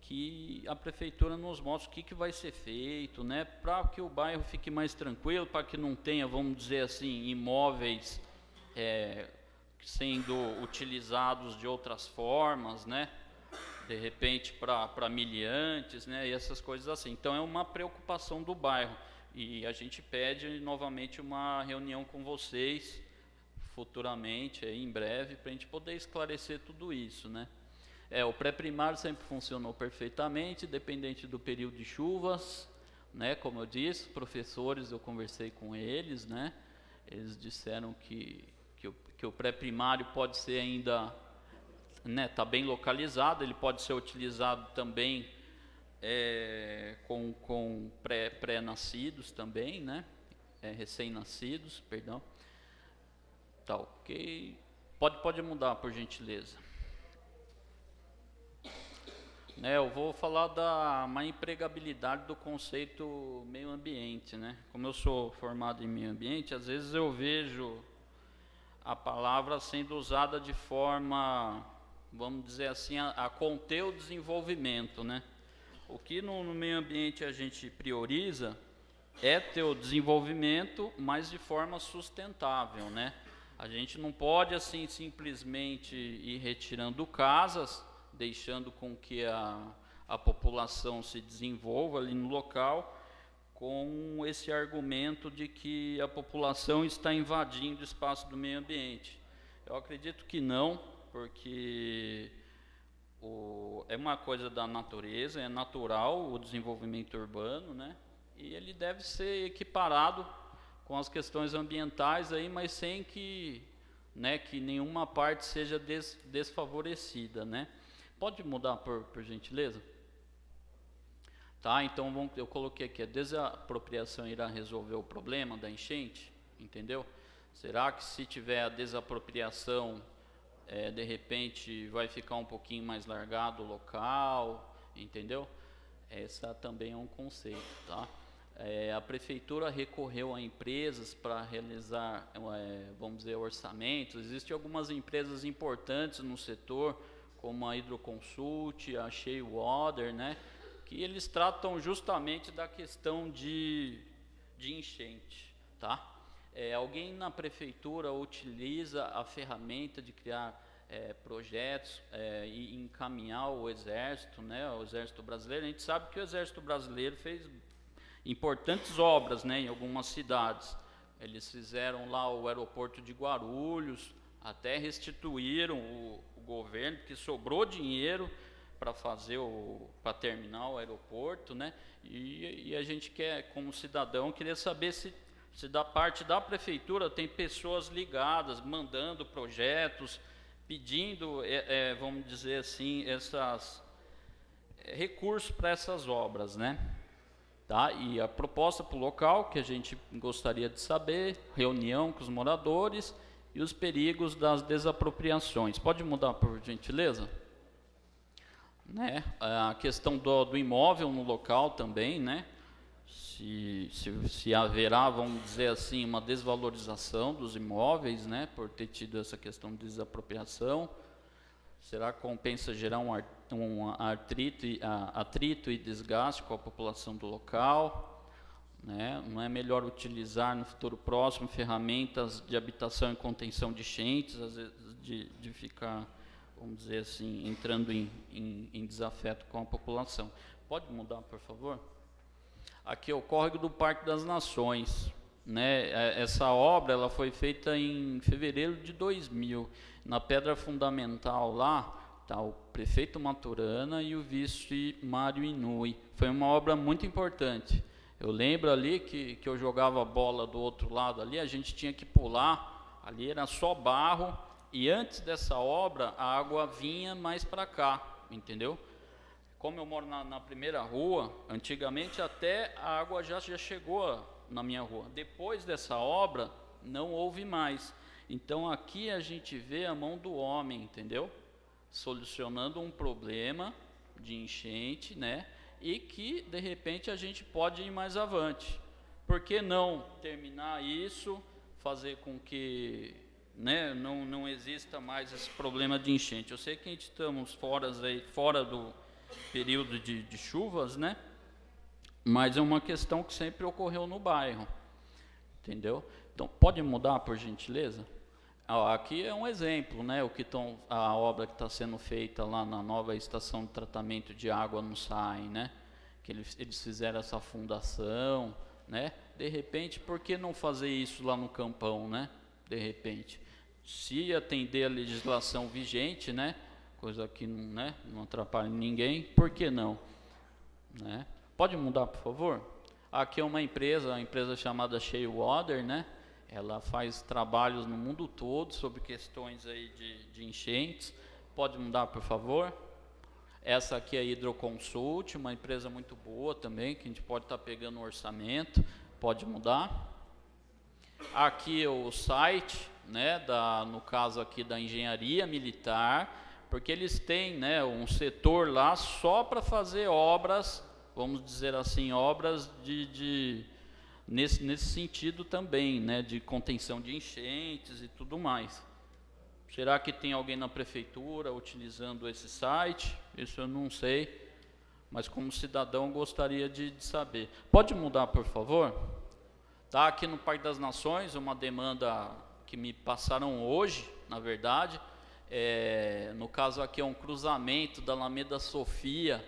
Speaker 11: que a prefeitura nos mostre o que vai ser feito, né, para que o bairro fique mais tranquilo, para que não tenha, vamos dizer assim, imóveis sendo utilizados de outras formas, né, de repente para miliantes, né, e essas coisas assim. Então é uma preocupação do bairro e a gente pede novamente uma reunião com vocês futuramente, em breve, para a gente poder esclarecer tudo isso, né. O pré-primário sempre funcionou perfeitamente, dependente do período de chuvas, né? Como eu disse, professores, eu conversei com eles, né? Eles disseram que o pré-primário pode ser ainda, né? Está bem localizado, ele pode ser utilizado também com pré-nascidos também, né? Recém-nascidos, perdão. Tá ok. Pode mudar, por gentileza. Eu vou falar da má empregabilidade do conceito meio ambiente, né? Como eu sou formado em meio ambiente, às vezes eu vejo a palavra sendo usada de forma, vamos dizer assim, a conter o desenvolvimento, né? O que no meio ambiente a gente prioriza é ter o desenvolvimento, mas de forma sustentável, né? A gente não pode assim simplesmente ir retirando casas, deixando com que a população se desenvolva ali no local, com esse argumento de que a população está invadindo o espaço do meio ambiente. Eu acredito que não, porque é uma coisa da natureza, é natural o desenvolvimento urbano, né? E ele deve ser equiparado com as questões ambientais aí, mas sem que nenhuma parte seja desfavorecida, né? Pode mudar, por gentileza? Tá, então eu coloquei aqui, a desapropriação irá resolver o problema da enchente, entendeu? Será que se tiver a desapropriação, de repente vai ficar um pouquinho mais largado o local, entendeu? Essa também é um conceito, tá? A prefeitura recorreu a empresas para realizar, vamos dizer, orçamentos. Existem algumas empresas importantes no setor, como a Hidroconsult, a Shea Water, né? Que eles tratam justamente da questão de enchente, tá? Alguém na prefeitura utiliza a ferramenta de criar projetos e encaminhar o Exército, né? O Exército Brasileiro. A gente sabe que o Exército Brasileiro fez importantes obras, né? Em algumas cidades. Eles fizeram lá o aeroporto de Guarulhos, até restituíram o governo, que sobrou dinheiro para terminar o aeroporto, né? E a gente quer, como cidadão, queria saber se da parte da prefeitura tem pessoas ligadas, mandando projetos, pedindo, vamos dizer assim, recursos para essas obras, né? Tá? E a proposta para o local, que a gente gostaria de saber, reunião com os moradores e os perigos das desapropriações. Pode mudar, por gentileza? Né? A questão do imóvel no local também, né? Se haverá, vamos dizer assim, uma desvalorização dos imóveis, né? Por ter tido essa questão de desapropriação. Será que compensa gerar um atrito e desgaste com a população do local? Né? Não é melhor utilizar no futuro próximo ferramentas de habitação e contenção de enchentes, às vezes de ficar, vamos dizer assim, entrando em desafeto com a população. Pode mudar, por favor? Aqui é o córrego do Parque das Nações, né? Essa obra ela foi feita em fevereiro de 2000. Na pedra fundamental lá está o prefeito Maturana e o vice Mário Inui. Foi uma obra muito importante. Eu lembro ali que eu jogava a bola do outro lado ali, a gente tinha que pular, ali era só barro, e antes dessa obra a água vinha mais para cá, entendeu? Como eu moro na primeira rua, antigamente até a água já chegou na minha rua. Depois dessa obra não houve mais. Então aqui a gente vê a mão do homem, entendeu? Solucionando um problema de enchente, né? E que de repente a gente pode ir mais avante. Por que não terminar isso, fazer com que, né, não exista mais esse problema de enchente? Eu sei que a gente estamos fora do período de chuvas, né? Mas é uma questão que sempre ocorreu no bairro, entendeu? Então pode mudar, por gentileza? Aqui é um exemplo, né? A obra que está sendo feita lá na nova estação de tratamento de água no SAI, né? Que eles fizeram essa fundação, né? De repente, por que não fazer isso lá no Campão, né? De repente, se atender a legislação vigente, né? Coisa que não atrapalha ninguém, por que não? Né? Pode mudar, por favor? Aqui é uma empresa chamada Shea Water, né? Ela faz trabalhos no mundo todo sobre questões aí de enchentes. Pode mudar, por favor? Essa aqui é a Hidroconsult, uma empresa muito boa também, que a gente pode estar pegando o orçamento, pode mudar. Aqui é o site, né, no caso aqui da engenharia militar, porque eles têm, né, um setor lá só para fazer obras, vamos dizer assim, obras nesse sentido também, né, de contenção de enchentes e tudo mais. Será que tem alguém na prefeitura utilizando esse site? Isso eu não sei, mas como cidadão gostaria de saber. Pode mudar, por favor? Tá aqui no Parque das Nações, uma demanda que me passaram hoje, na verdade. No caso aqui é um cruzamento da Alameda Sofia,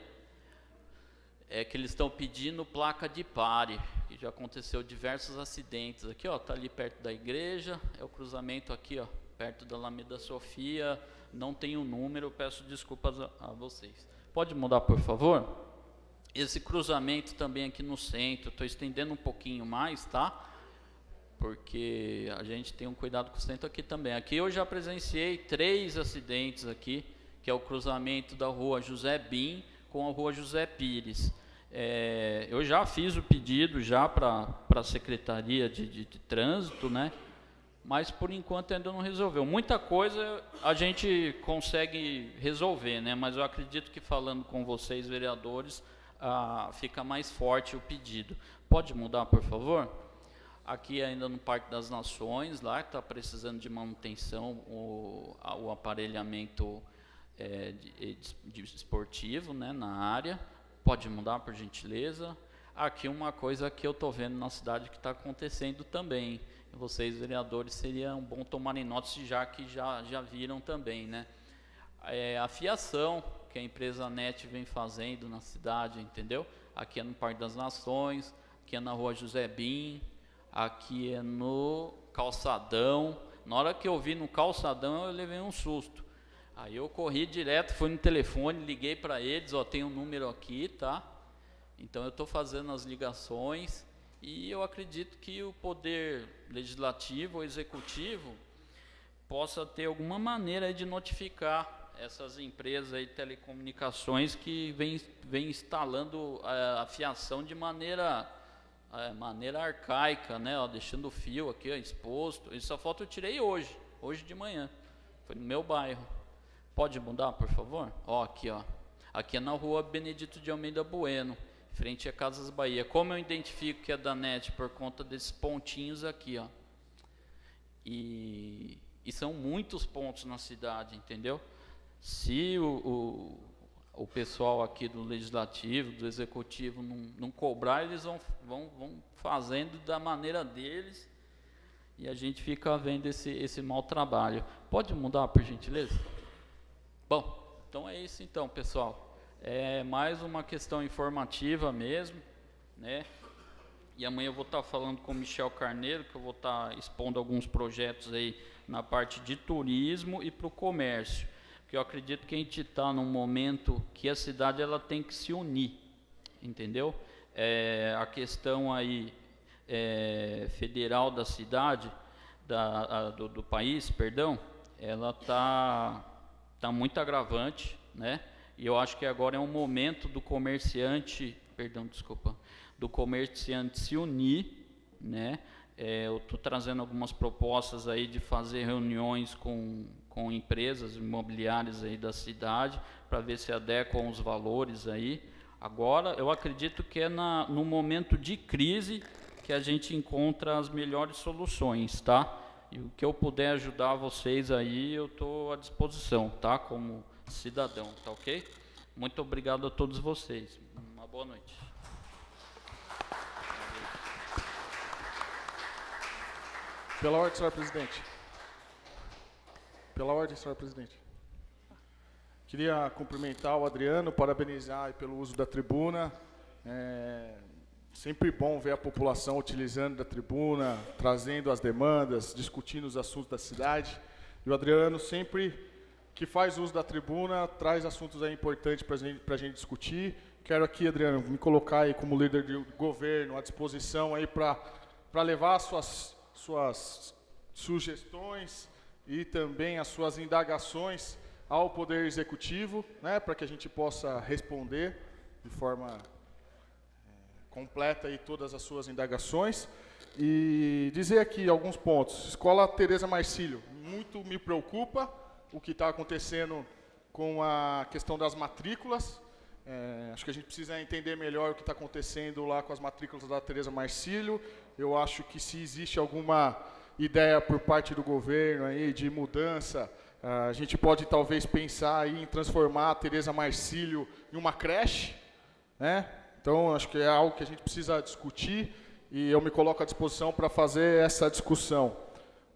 Speaker 11: que eles estão pedindo placa de pare, que já aconteceu diversos acidentes. Aqui, ó, tá ali perto da igreja, é o cruzamento aqui, ó, perto da Alameda Sofia, não tem o número, peço desculpas a vocês. Pode mudar, por favor? Esse cruzamento também aqui no centro, estou estendendo um pouquinho mais, tá? Porque a gente tem um cuidado com o centro aqui também. Aqui eu já presenciei 3 acidentes aqui, que é o cruzamento da rua José Bim com a rua José Pires. Eu já fiz o pedido já para a Secretaria de Trânsito, né? Mas por enquanto ainda não resolveu. Muita coisa a gente consegue resolver, né? Mas eu acredito que falando com vocês, vereadores, fica mais forte o pedido. Pode mudar, por favor? Aqui ainda no Parque das Nações, lá que está precisando de manutenção, o aparelhamento esportivo, né, na área. Pode mudar, por gentileza? Aqui uma coisa que eu estou vendo na cidade que está acontecendo também. Vocês, vereadores, seria bom tomarem nota, já que já viram também, né? A fiação que a empresa NET vem fazendo na cidade, entendeu? Aqui é no Parque das Nações, aqui é na rua José Bim, aqui é no Calçadão. Na hora que eu vi no Calçadão, eu levei um susto. Aí eu corri direto, fui no telefone, liguei para eles, ó, tem um número aqui, tá? Então eu estou fazendo as ligações. E eu acredito que o poder legislativo ou executivo possa ter alguma maneira de notificar essas empresas aí de telecomunicações que vem instalando a fiação de maneira arcaica, né? Ó, deixando o fio aqui, ó, exposto. Essa foto eu tirei hoje de manhã. Foi no meu bairro. Pode mudar, por favor? Ó, aqui, ó. Aqui é na rua Benedito de Almeida Bueno, frente a Casas Bahia. Como eu identifico que é da NET? Por conta desses pontinhos aqui, ó. E são muitos pontos na cidade, entendeu? Se o pessoal aqui do Legislativo, do Executivo, não cobrar, eles vão fazendo da maneira deles e a gente fica vendo esse mau trabalho. Pode mudar, por gentileza? Bom, então é isso então, pessoal. É mais uma questão informativa mesmo, né? E amanhã eu vou estar falando com o Michel Carneiro, que eu vou estar expondo alguns projetos aí na parte de turismo e para o comércio. Porque eu acredito que a gente está num momento que a cidade ela tem que se unir, entendeu? A questão aí federal da cidade, do país, perdão, ela tá muito agravante, né? E eu acho que agora é um momento do comerciante, do comerciante se unir, né? Eu estou trazendo algumas propostas aí de fazer reuniões com empresas imobiliárias aí da cidade, para ver se adequam os valores aí. Agora, eu acredito que é no momento de crise que a gente encontra as melhores soluções, tá? E o que eu puder ajudar vocês aí, eu estou à disposição, tá? Como cidadão, tá ok? Muito obrigado a todos vocês. Uma boa noite.
Speaker 7: Pela ordem, senhor presidente. Pela ordem, senhor presidente. Queria cumprimentar o Adriano, parabenizar pelo uso da tribuna. Sempre bom ver a população utilizando da tribuna, trazendo as demandas, discutindo os assuntos da cidade. E o Adriano sempre que faz uso da tribuna, traz assuntos aí importantes para a gente discutir. Quero aqui, Adriano, me colocar aí como líder de governo à disposição aí para levar suas sugestões e também as suas indagações ao Poder Executivo, né, para que a gente possa responder de forma completa aí todas as suas indagações. E dizer aqui alguns pontos. Escola Tereza Marcílio, muito me preocupa o que está acontecendo com a questão das matrículas. Acho que a gente precisa entender melhor o que está acontecendo lá com as matrículas da Tereza Marcílio. Eu acho que se existe alguma ideia por parte do governo aí de mudança, a gente pode talvez pensar aí em transformar a Tereza Marcílio em uma creche, né? Então, acho que é algo que a gente precisa discutir e eu me coloco à disposição para fazer essa discussão.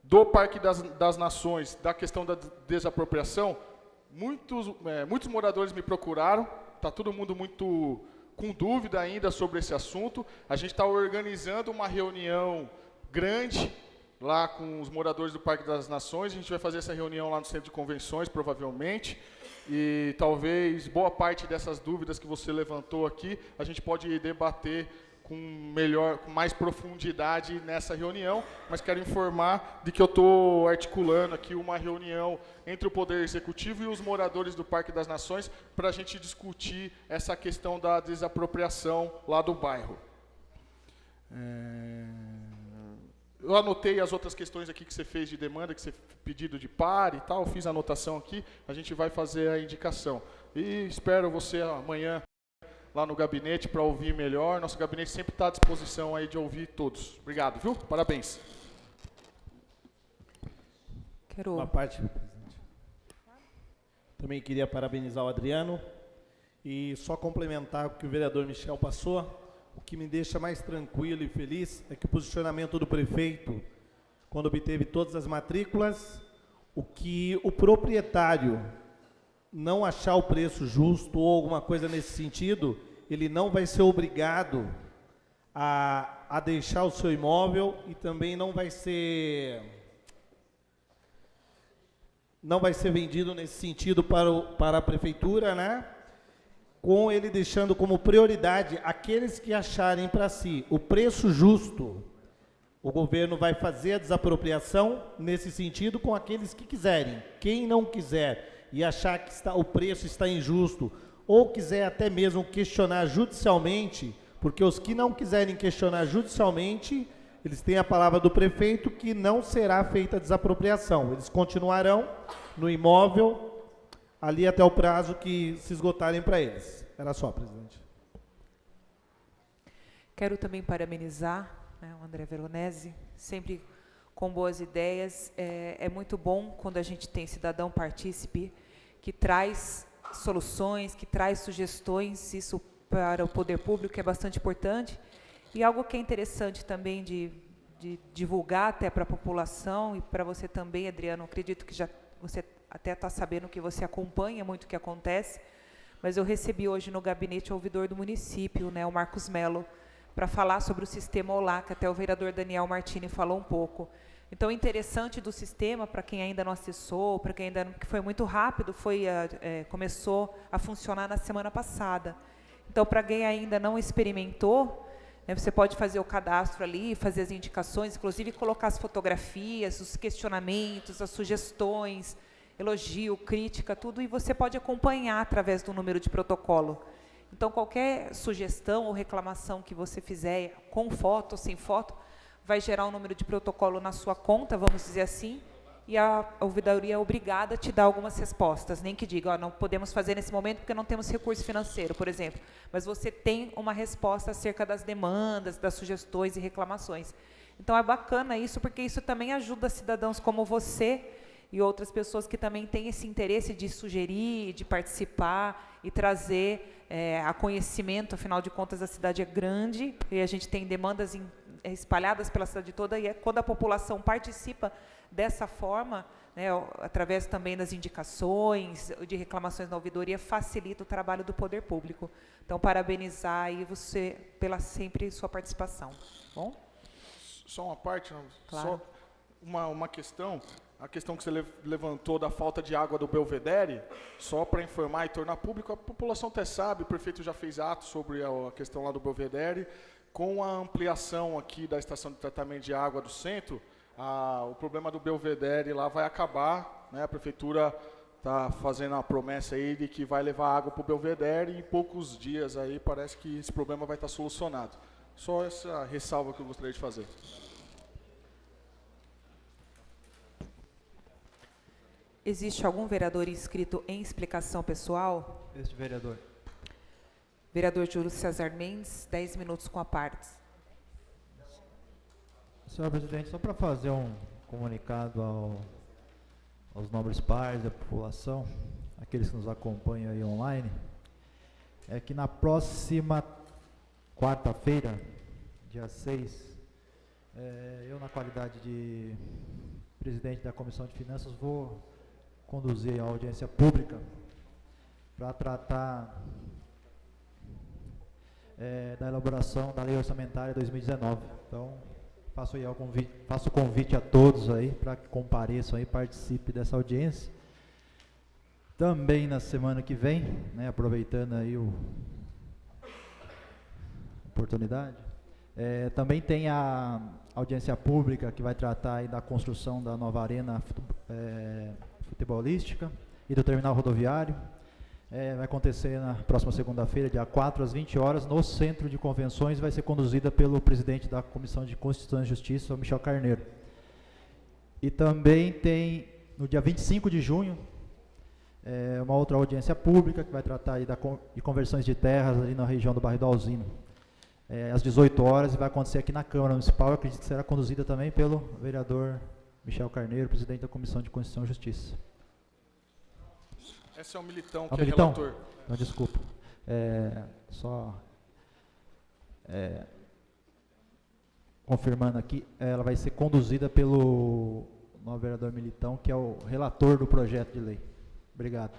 Speaker 7: Do Parque das Nações, da questão da desapropriação, muitos moradores me procuraram, está todo mundo muito com dúvida ainda sobre esse assunto. A gente está organizando uma reunião grande lá com os moradores do Parque das Nações. A gente vai fazer essa reunião lá no Centro de Convenções, provavelmente. E talvez boa parte dessas dúvidas que você levantou aqui, a gente pode debater com mais profundidade nessa reunião, mas quero informar de que eu estou articulando aqui uma reunião entre o Poder Executivo e os moradores do Parque das Nações para a gente discutir essa questão da desapropriação lá do bairro. Eu anotei as outras questões aqui que você fez de demanda, que você pedido de par e tal, fiz a anotação aqui, a gente vai fazer a indicação. E espero você amanhã lá no gabinete para ouvir melhor. Nosso gabinete sempre está à disposição aí de ouvir todos. Obrigado, viu? Parabéns.
Speaker 1: Quero...
Speaker 4: Uma parte, presidente. Também queria parabenizar o Adriano e só complementar o que o vereador Michel passou. O que me deixa mais tranquilo e feliz é que o posicionamento do prefeito, quando obteve todas as matrículas, o que o proprietário não achar o preço justo ou alguma coisa nesse sentido, ele não vai ser obrigado a deixar o seu imóvel e também não vai ser vendido nesse sentido para a prefeitura, né? Com ele deixando como prioridade aqueles que acharem para si o preço justo. O governo vai fazer a desapropriação nesse sentido com aqueles que quiserem. Quem não quiser e achar que o preço está injusto, ou quiser até mesmo questionar judicialmente, porque os que não quiserem questionar judicialmente, eles têm a palavra do prefeito que não será feita a desapropriação. Eles continuarão no imóvel ali até o prazo que se esgotarem para eles. Era só, presidente.
Speaker 1: Quero também parabenizar, né, o André Veronese, sempre com boas ideias. É muito bom quando a gente tem cidadão partícipe que traz soluções, que traz sugestões, isso para o poder público é bastante importante. E algo que é interessante também de divulgar até para a população e para você também, Adriano, acredito que já você até está sabendo que você acompanha muito o que acontece, mas eu recebi hoje no gabinete o ouvidor do município, né, o Marcos Melo, para falar sobre o sistema OLA, que até o vereador Daniel Martini falou um pouco. Então, o interessante do sistema, para quem ainda não acessou, para quem ainda não, que foi muito rápido, começou a funcionar na semana passada. Então, para quem ainda não experimentou, né, você pode fazer o cadastro ali, fazer as indicações, inclusive colocar as fotografias, os questionamentos, as sugestões, elogio, crítica, tudo, e você pode acompanhar através do número de protocolo. Então, qualquer sugestão ou reclamação que você fizer, com foto ou sem foto, vai gerar um número de protocolo na sua conta, vamos dizer assim, e a ouvidoria é obrigada a te dar algumas respostas, nem que diga, não podemos fazer nesse momento porque não temos recurso financeiro, por exemplo, mas você tem uma resposta acerca das demandas, das sugestões e reclamações. Então, é bacana isso, porque isso também ajuda cidadãos como você e outras pessoas que também têm esse interesse de sugerir, de participar e trazer a conhecimento. Afinal de contas, a cidade é grande e a gente tem demandas espalhadas pela cidade toda, e quando a população participa dessa forma, né, através também das indicações, de reclamações na ouvidoria, facilita o trabalho do poder público. Então, parabenizar aí você pela sempre sua participação. Bom?
Speaker 7: Só uma parte,
Speaker 1: claro.
Speaker 7: Só uma questão. A questão que você levantou da falta de água do Belvedere, só para informar e tornar público, a população até sabe, o prefeito já fez ato sobre a questão lá do Belvedere. Com a ampliação aqui da estação de tratamento de água do centro, o problema do Belvedere lá vai acabar, né? A prefeitura tá fazendo a promessa aí de que vai levar água para o Belvedere e em poucos dias aí parece que esse problema vai estar solucionado. Só essa ressalva que eu gostaria de fazer.
Speaker 1: Existe algum vereador inscrito em explicação pessoal?
Speaker 6: Este vereador.
Speaker 1: Vereador Júlio César Mendes, 10 minutos com a parte.
Speaker 6: Senhor presidente, só para fazer um comunicado aos nobres pares da população, aqueles que nos acompanham aí online, é que na próxima quarta-feira, dia 6, eu, na qualidade de presidente da Comissão de Finanças, vou conduzir a audiência pública para tratar da elaboração da Lei Orçamentária 2019. Então, faço o convite a todos aí para que compareçam e participem dessa audiência. Também na semana que vem, né, aproveitando aí a oportunidade, também tem a audiência pública que vai tratar aí da construção da nova arena futebolística e do terminal rodoviário. Vai acontecer na próxima segunda-feira, dia 4, às 20 horas, no Centro de Convenções, vai ser conduzida pelo presidente da Comissão de Constituição e Justiça, o Michel Carneiro. E também tem, no dia 25 de junho, uma outra audiência pública que vai tratar aí de conversões de terras ali na região do bairro do Alzino. Às 18 horas, e vai acontecer aqui na Câmara Municipal. Eu acredito que será conduzida também pelo vereador Michel Carneiro, presidente da Comissão de Constituição e Justiça.
Speaker 7: Esse é o Militão,
Speaker 6: Ah,
Speaker 7: que
Speaker 6: Militão?
Speaker 7: é relator.
Speaker 6: Não, desculpa. Confirmando aqui, ela vai ser conduzida pelo novo vereador Militão, que é o relator do projeto de lei. Obrigado.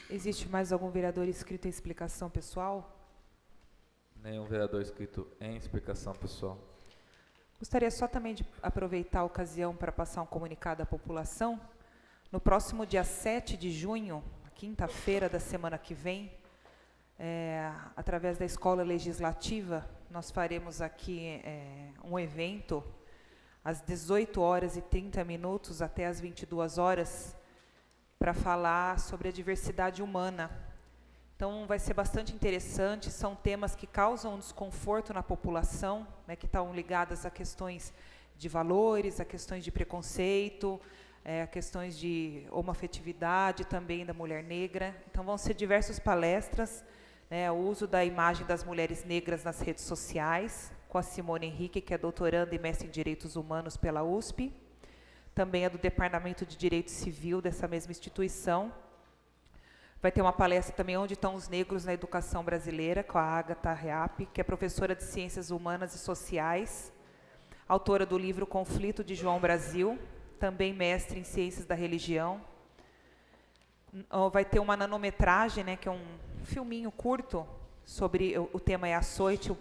Speaker 1: Existe mais algum vereador inscrito em explicação pessoal?
Speaker 2: Nenhum vereador inscrito em explicação pessoal.
Speaker 1: Gostaria só também de aproveitar a ocasião para passar um comunicado à população. No próximo dia 7 de junho, quinta-feira da semana que vem, através da Escola Legislativa, nós faremos aqui um evento às 18 horas e 30 minutos até às 22 horas para falar sobre a diversidade humana. Então, vai ser bastante interessante, são temas que causam desconforto na população, né, que estão ligadas a questões de valores, a questões de preconceito, a questões de homoafetividade também da mulher negra. Então, vão ser diversas palestras, né, o uso da imagem das mulheres negras nas redes sociais, com a Simone Henrique, que é doutoranda e mestre em Direitos Humanos pela USP, também é do Departamento de Direito Civil dessa mesma instituição. Vai ter uma palestra também, Onde Estão os Negros na Educação Brasileira, com a Agatha Reap, que é professora de Ciências Humanas e Sociais, autora do livro Conflito de João Brasil, também mestre em Ciências da Religião. Vai ter uma nanometragem, né, que é um filminho curto, sobre o tema é açoite,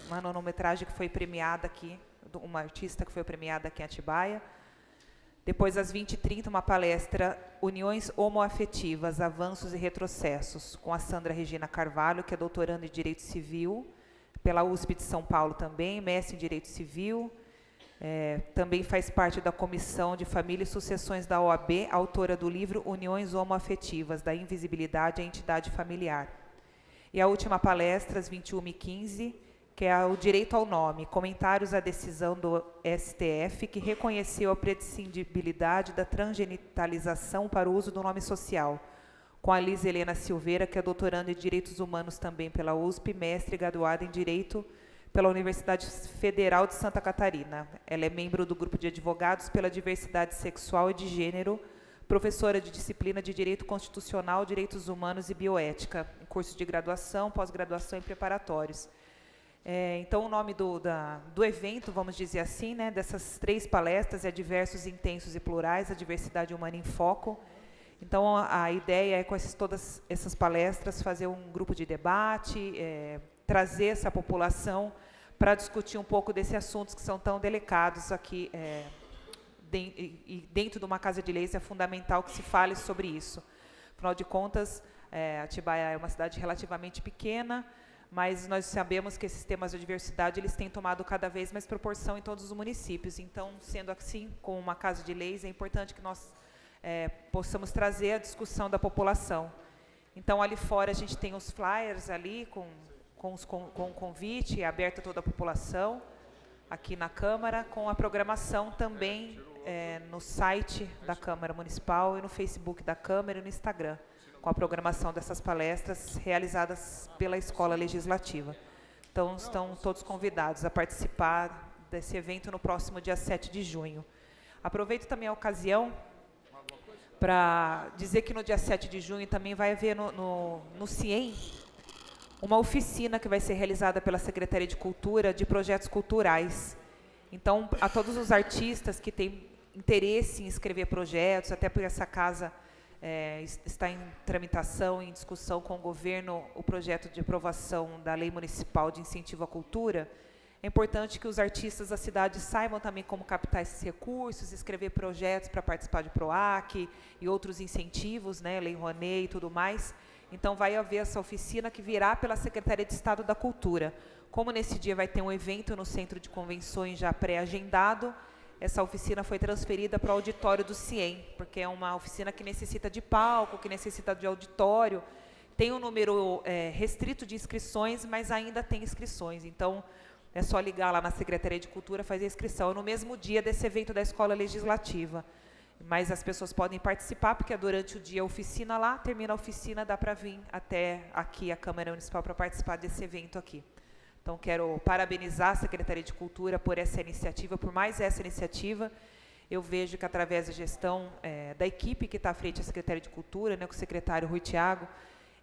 Speaker 1: uma nanometragem que foi premiada aqui, uma artista que foi premiada aqui em Atibaia. Depois, às 20h30, uma palestra Uniões Homoafetivas, Avanços e Retrocessos, com a Sandra Regina Carvalho, que é doutoranda em Direito Civil, pela USP de São Paulo também, mestre em Direito Civil, também faz parte da Comissão de Família e Sucessões da OAB, autora do livro Uniões Homoafetivas, da Invisibilidade à Entidade Familiar. E a última palestra, às 21h15, que é o Direito ao Nome, comentários à decisão do STF, que reconheceu a prescindibilidade da transgenitalização para o uso do nome social, com a Liz Helena Silveira, que é doutoranda em Direitos Humanos também pela USP, mestre e graduada em Direito pela Universidade Federal de Santa Catarina. Ela é membro do Grupo de Advogados pela Diversidade Sexual e de Gênero, professora de disciplina de Direito Constitucional, Direitos Humanos e Bioética, em cursos de graduação, pós-graduação e preparatórios. Então, o nome do evento, vamos dizer assim, né, dessas 3 palestras, é Diversos, Intensos e Plurais, a Diversidade Humana em Foco. Então, a ideia é, com todas essas palestras, fazer um grupo de debate, trazer essa população para discutir um pouco desses assuntos que são tão delicados aqui. E dentro de uma Casa de Leis é fundamental que se fale sobre isso. Afinal de contas, Atibaia é uma cidade relativamente pequena, mas nós sabemos que esses temas de diversidade eles têm tomado cada vez mais proporção em todos os municípios. Então, sendo assim, com uma casa de leis, é importante que nós possamos trazer a discussão da população. Então, ali fora a gente tem os flyers ali com o convite aberto a toda a população, aqui na Câmara, com a programação também no site da Câmara Municipal e no Facebook da Câmara e no Instagram, com a programação dessas palestras realizadas pela Escola Legislativa. Então, estão todos convidados a participar desse evento no próximo dia 7 de junho. Aproveito também a ocasião para dizer que no dia 7 de junho também vai haver no CIEM uma oficina que vai ser realizada pela Secretaria de Cultura de projetos culturais. Então, a todos os artistas que têm interesse em escrever projetos, até porque essa casa está em tramitação, em discussão com o governo, o projeto de aprovação da Lei Municipal de Incentivo à Cultura, é importante que os artistas da cidade saibam também como captar esses recursos, escrever projetos para participar de PROAC e outros incentivos, né, Lei Rouanet e tudo mais. Então, vai haver essa oficina que virá pela Secretaria de Estado da Cultura. Como nesse dia vai ter um evento no Centro de Convenções já pré-agendado, essa oficina foi transferida para o auditório do CIEM, porque é uma oficina que necessita de palco, que necessita de auditório. Tem um número restrito de inscrições, mas ainda tem inscrições. Então, é só ligar lá na Secretaria de Cultura, fazer a inscrição. É no mesmo dia desse evento da Escola Legislativa. Mas as pessoas podem participar, porque é durante o dia a oficina lá, termina a oficina, dá para vir até aqui a Câmara Municipal para participar desse evento aqui. Então, quero parabenizar a Secretaria de Cultura por essa iniciativa, por mais essa iniciativa. Eu vejo que, através da gestão da equipe que está à frente da Secretaria de Cultura, né, com o secretário Rui Thiago,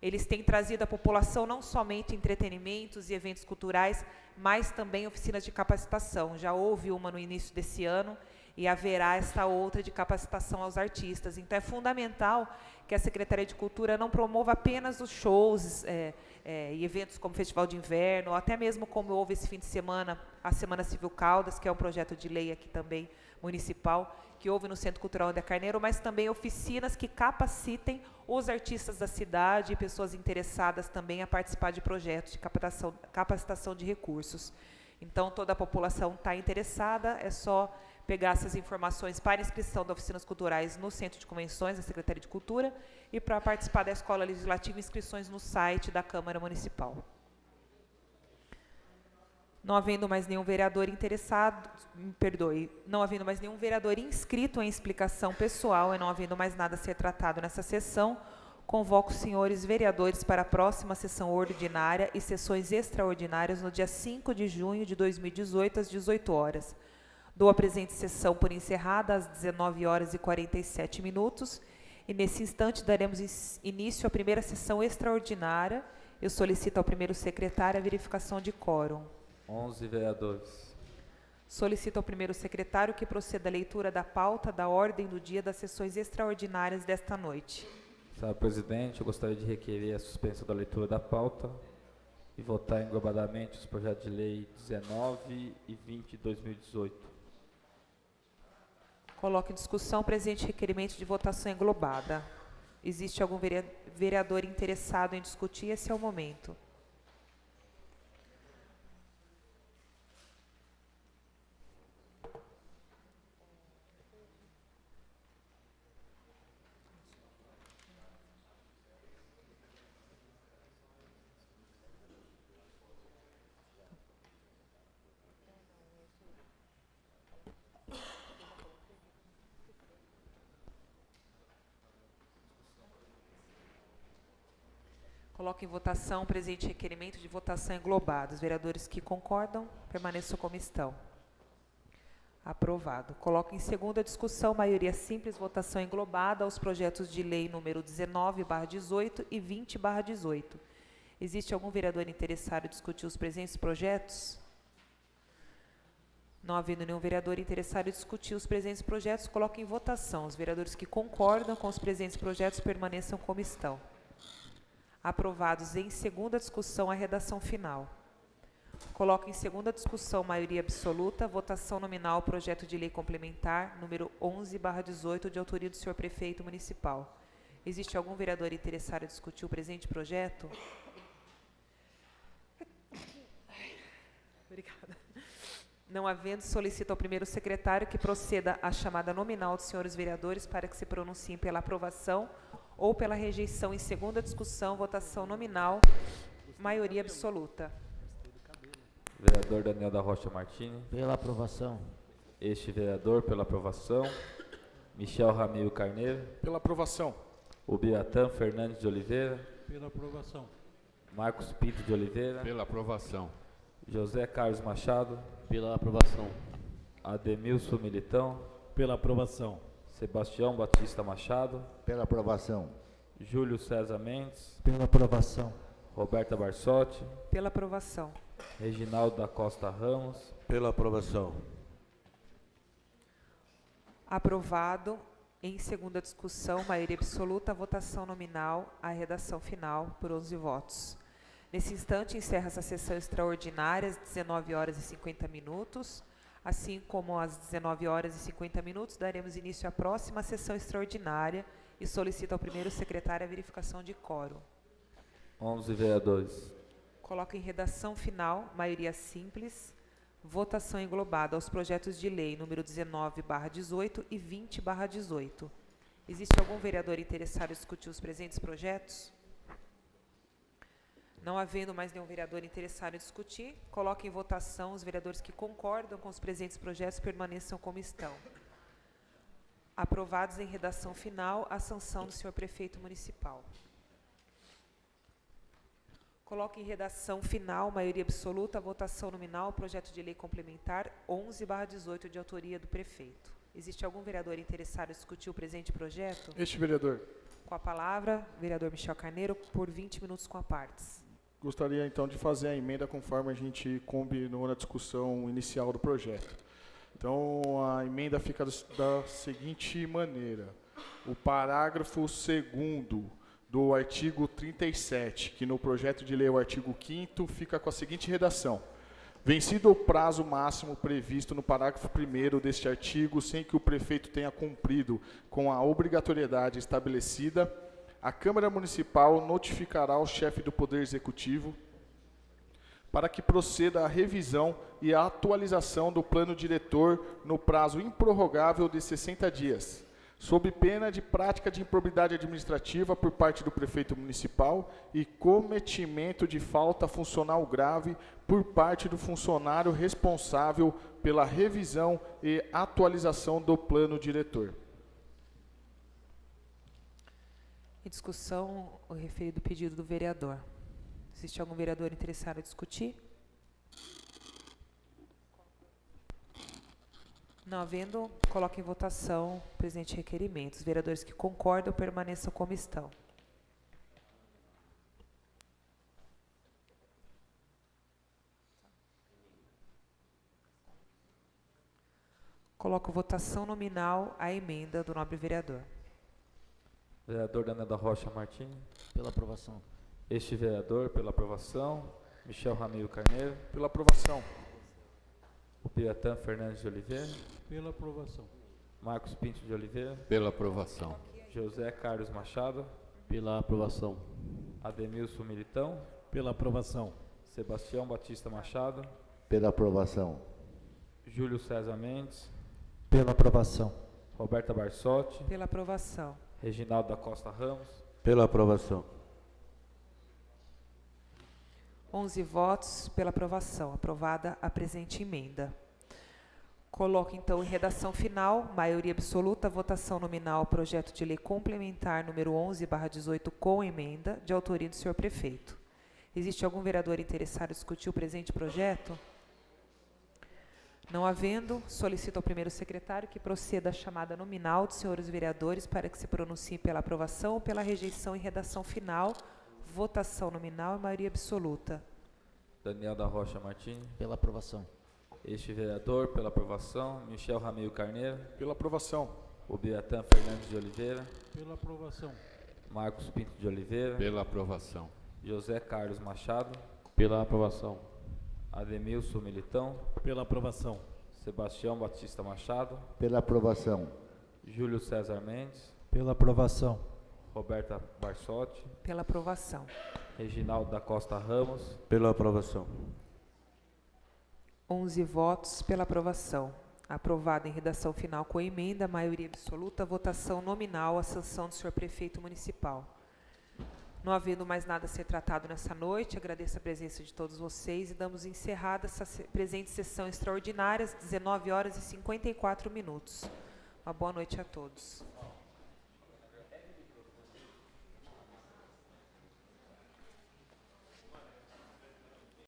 Speaker 1: eles têm trazido à população não somente entretenimentos e eventos culturais, mas também oficinas de capacitação. Já houve uma no início desse ano e haverá esta outra de capacitação aos artistas. Então, é fundamental que a Secretaria de Cultura não promova apenas os shows e eventos como Festival de Inverno, ou até mesmo como houve esse fim de semana, a Semana Civil Caldas, que é um projeto de lei aqui também municipal, que houve no Centro Cultural André Carneiro, mas também oficinas que capacitem os artistas da cidade e pessoas interessadas também a participar de projetos de capacitação de recursos. Então, toda a população está interessada, é só pegar essas informações para inscrição de oficinas culturais no Centro de Convenções, da Secretaria de Cultura, e para participar da Escola Legislativa, inscrições no site da Câmara Municipal. Não havendo mais nenhum vereador interessado, não havendo mais nenhum vereador inscrito em explicação pessoal e não havendo mais nada a ser tratado nessa sessão, convoco os senhores vereadores para a próxima sessão ordinária e sessões extraordinárias no dia 5 de junho de 2018, às 18 horas. Dou a presente sessão por encerrada às 19h47 e nesse instante daremos início à primeira sessão extraordinária. Eu solicito ao primeiro secretário a verificação de quórum.
Speaker 2: 11 vereadores.
Speaker 1: Solicito ao primeiro secretário que proceda à leitura da pauta da ordem do dia das sessões extraordinárias desta noite.
Speaker 2: Senhor presidente, eu gostaria de requerer a suspensão da leitura da pauta e votar englobadamente os projetos de lei 19 e 20 de 2018.
Speaker 1: Coloco em discussão o presente requerimento de votação englobada. Existe algum vereador interessado em discutir? Esse é o momento. Coloco em votação o presente requerimento de votação englobada. Os vereadores que concordam, permaneçam como estão. Aprovado. Coloco em segunda discussão, maioria simples, votação englobada aos projetos de lei número 19/18 e 20/18. Existe algum vereador interessado em discutir os presentes projetos? Não havendo nenhum vereador interessado em discutir os presentes projetos, coloco em votação. Os vereadores que concordam com os presentes projetos permaneçam como estão. Aprovados em segunda discussão a redação final. Coloco em segunda discussão, maioria absoluta, votação nominal, projeto de lei complementar, número 11/18, de autoria do senhor prefeito municipal. Existe algum vereador interessado em discutir o presente projeto? Obrigada. Não havendo, solicito ao primeiro secretário que proceda à chamada nominal dos senhores vereadores para que se pronunciem pela aprovação ou pela rejeição em segunda discussão, votação nominal, maioria absoluta.
Speaker 2: Vereador Daniel da Rocha Martini.
Speaker 3: Pela aprovação.
Speaker 2: Este vereador, pela aprovação. Michel Ramiro Carneiro.
Speaker 7: Pela aprovação.
Speaker 2: Ubiratã Fernandes de Oliveira.
Speaker 3: Pela aprovação.
Speaker 2: Marcos Pinto de Oliveira.
Speaker 5: Pela aprovação.
Speaker 2: José Carlos Machado.
Speaker 8: Pela aprovação.
Speaker 2: Ademilson Militão.
Speaker 4: Pela aprovação.
Speaker 2: Sebastião Batista Machado.
Speaker 10: Pela aprovação.
Speaker 2: Júlio César Mendes.
Speaker 6: Pela aprovação.
Speaker 2: Roberta Barsotti.
Speaker 1: Pela aprovação.
Speaker 2: Reginaldo da Costa Ramos.
Speaker 10: Pela aprovação.
Speaker 1: Aprovado. Em segunda discussão, maioria absoluta, votação nominal, a redação final, por 11 votos. Nesse instante, encerra essa sessão extraordinária às 19 horas e 50 minutos. Assim como às 19 horas e 50 minutos, daremos início à próxima sessão extraordinária e solicito ao primeiro secretário a verificação de quórum.
Speaker 2: 11 vereadores.
Speaker 1: Coloco em redação final, maioria simples, votação englobada aos projetos de lei número 19/18 e 20/18. Existe algum vereador interessado em discutir os presentes projetos? Não havendo mais nenhum vereador interessado em discutir, coloco em votação os vereadores que concordam com os presentes projetos permaneçam como estão. Aprovados em redação final, a sanção do senhor prefeito municipal. Coloco em redação final, maioria absoluta, votação nominal, projeto de lei complementar 11/18 de autoria do prefeito. Existe algum vereador interessado em discutir o presente projeto?
Speaker 7: Este vereador.
Speaker 1: Com a palavra, vereador Michel Carneiro, por 20 minutos com a partes.
Speaker 7: Gostaria então de fazer a emenda conforme a gente combinou na discussão inicial do projeto. Então a emenda fica da seguinte maneira: o parágrafo 2º do artigo 37, que no projeto de lei é o artigo 5º, fica com a seguinte redação: vencido o prazo máximo previsto no parágrafo 1º deste artigo, sem que o prefeito tenha cumprido com a obrigatoriedade estabelecida, a Câmara Municipal notificará ao chefe do Poder Executivo para que proceda à revisão e à atualização do plano diretor no prazo improrrogável de 60 dias, sob pena de prática de improbidade administrativa por parte do prefeito municipal e cometimento de falta funcional grave por parte do funcionário responsável pela revisão e atualização do plano diretor.
Speaker 1: Em discussão, o referido pedido do vereador. Existe algum vereador interessado em discutir? Não havendo, coloque em votação o presente requerimento. Os vereadores que concordam permaneçam como estão. Coloco votação nominal a emenda do nobre vereador.
Speaker 2: Vereador Daniel da Rocha Martini.
Speaker 3: Pela aprovação.
Speaker 2: Este vereador, pela aprovação. Michel Ramiro Carneiro.
Speaker 7: Pela aprovação.
Speaker 2: Ubiratã Fernandes de Oliveira.
Speaker 3: Pela aprovação.
Speaker 2: Marcos Pinto de Oliveira.
Speaker 5: Pela aprovação.
Speaker 2: José Carlos Machado.
Speaker 8: Pela aprovação.
Speaker 2: Ademilson Militão.
Speaker 4: Pela aprovação.
Speaker 2: Sebastião Batista Machado.
Speaker 10: Pela aprovação.
Speaker 2: Júlio César Mendes.
Speaker 6: Pela aprovação.
Speaker 2: Roberta Barsotti.
Speaker 1: Pela aprovação.
Speaker 2: Reginaldo da Costa Ramos.
Speaker 10: Pela aprovação.
Speaker 1: 11 votos pela aprovação. Aprovada a presente emenda. Coloco, então, em redação final, maioria absoluta, votação nominal, projeto de lei complementar número 11/18 com emenda, de autoria do senhor prefeito. Existe algum vereador interessado em discutir o presente projeto? Não havendo, solicito ao primeiro secretário que proceda à chamada nominal dos senhores vereadores para que se pronunciem pela aprovação ou pela rejeição em redação final, votação nominal e maioria absoluta.
Speaker 2: Daniel da Rocha Martini.
Speaker 3: Pela aprovação.
Speaker 2: Este vereador, pela aprovação. Michel Ramiro Carneiro.
Speaker 7: Pela aprovação.
Speaker 2: Ubiratã Fernandes de Oliveira.
Speaker 3: Pela aprovação.
Speaker 2: Marcos Pinto de Oliveira.
Speaker 5: Pela aprovação.
Speaker 2: José Carlos Machado.
Speaker 8: Pela aprovação.
Speaker 2: Ademilson Militão.
Speaker 4: Pela aprovação.
Speaker 2: Sebastião Batista Machado.
Speaker 10: Pela aprovação.
Speaker 2: Júlio César Mendes.
Speaker 6: Pela aprovação.
Speaker 2: Roberta Barsotti.
Speaker 1: Pela aprovação.
Speaker 2: Reginaldo da Costa Ramos.
Speaker 10: Pela aprovação.
Speaker 1: 11 votos pela aprovação. Aprovado em redação final com emenda, maioria absoluta, votação nominal, a sanção do senhor prefeito municipal. Não havendo mais nada a ser tratado nessa noite, agradeço a presença de todos vocês e damos encerrada essa presente sessão extraordinária às 19h54. Uma boa noite a todos.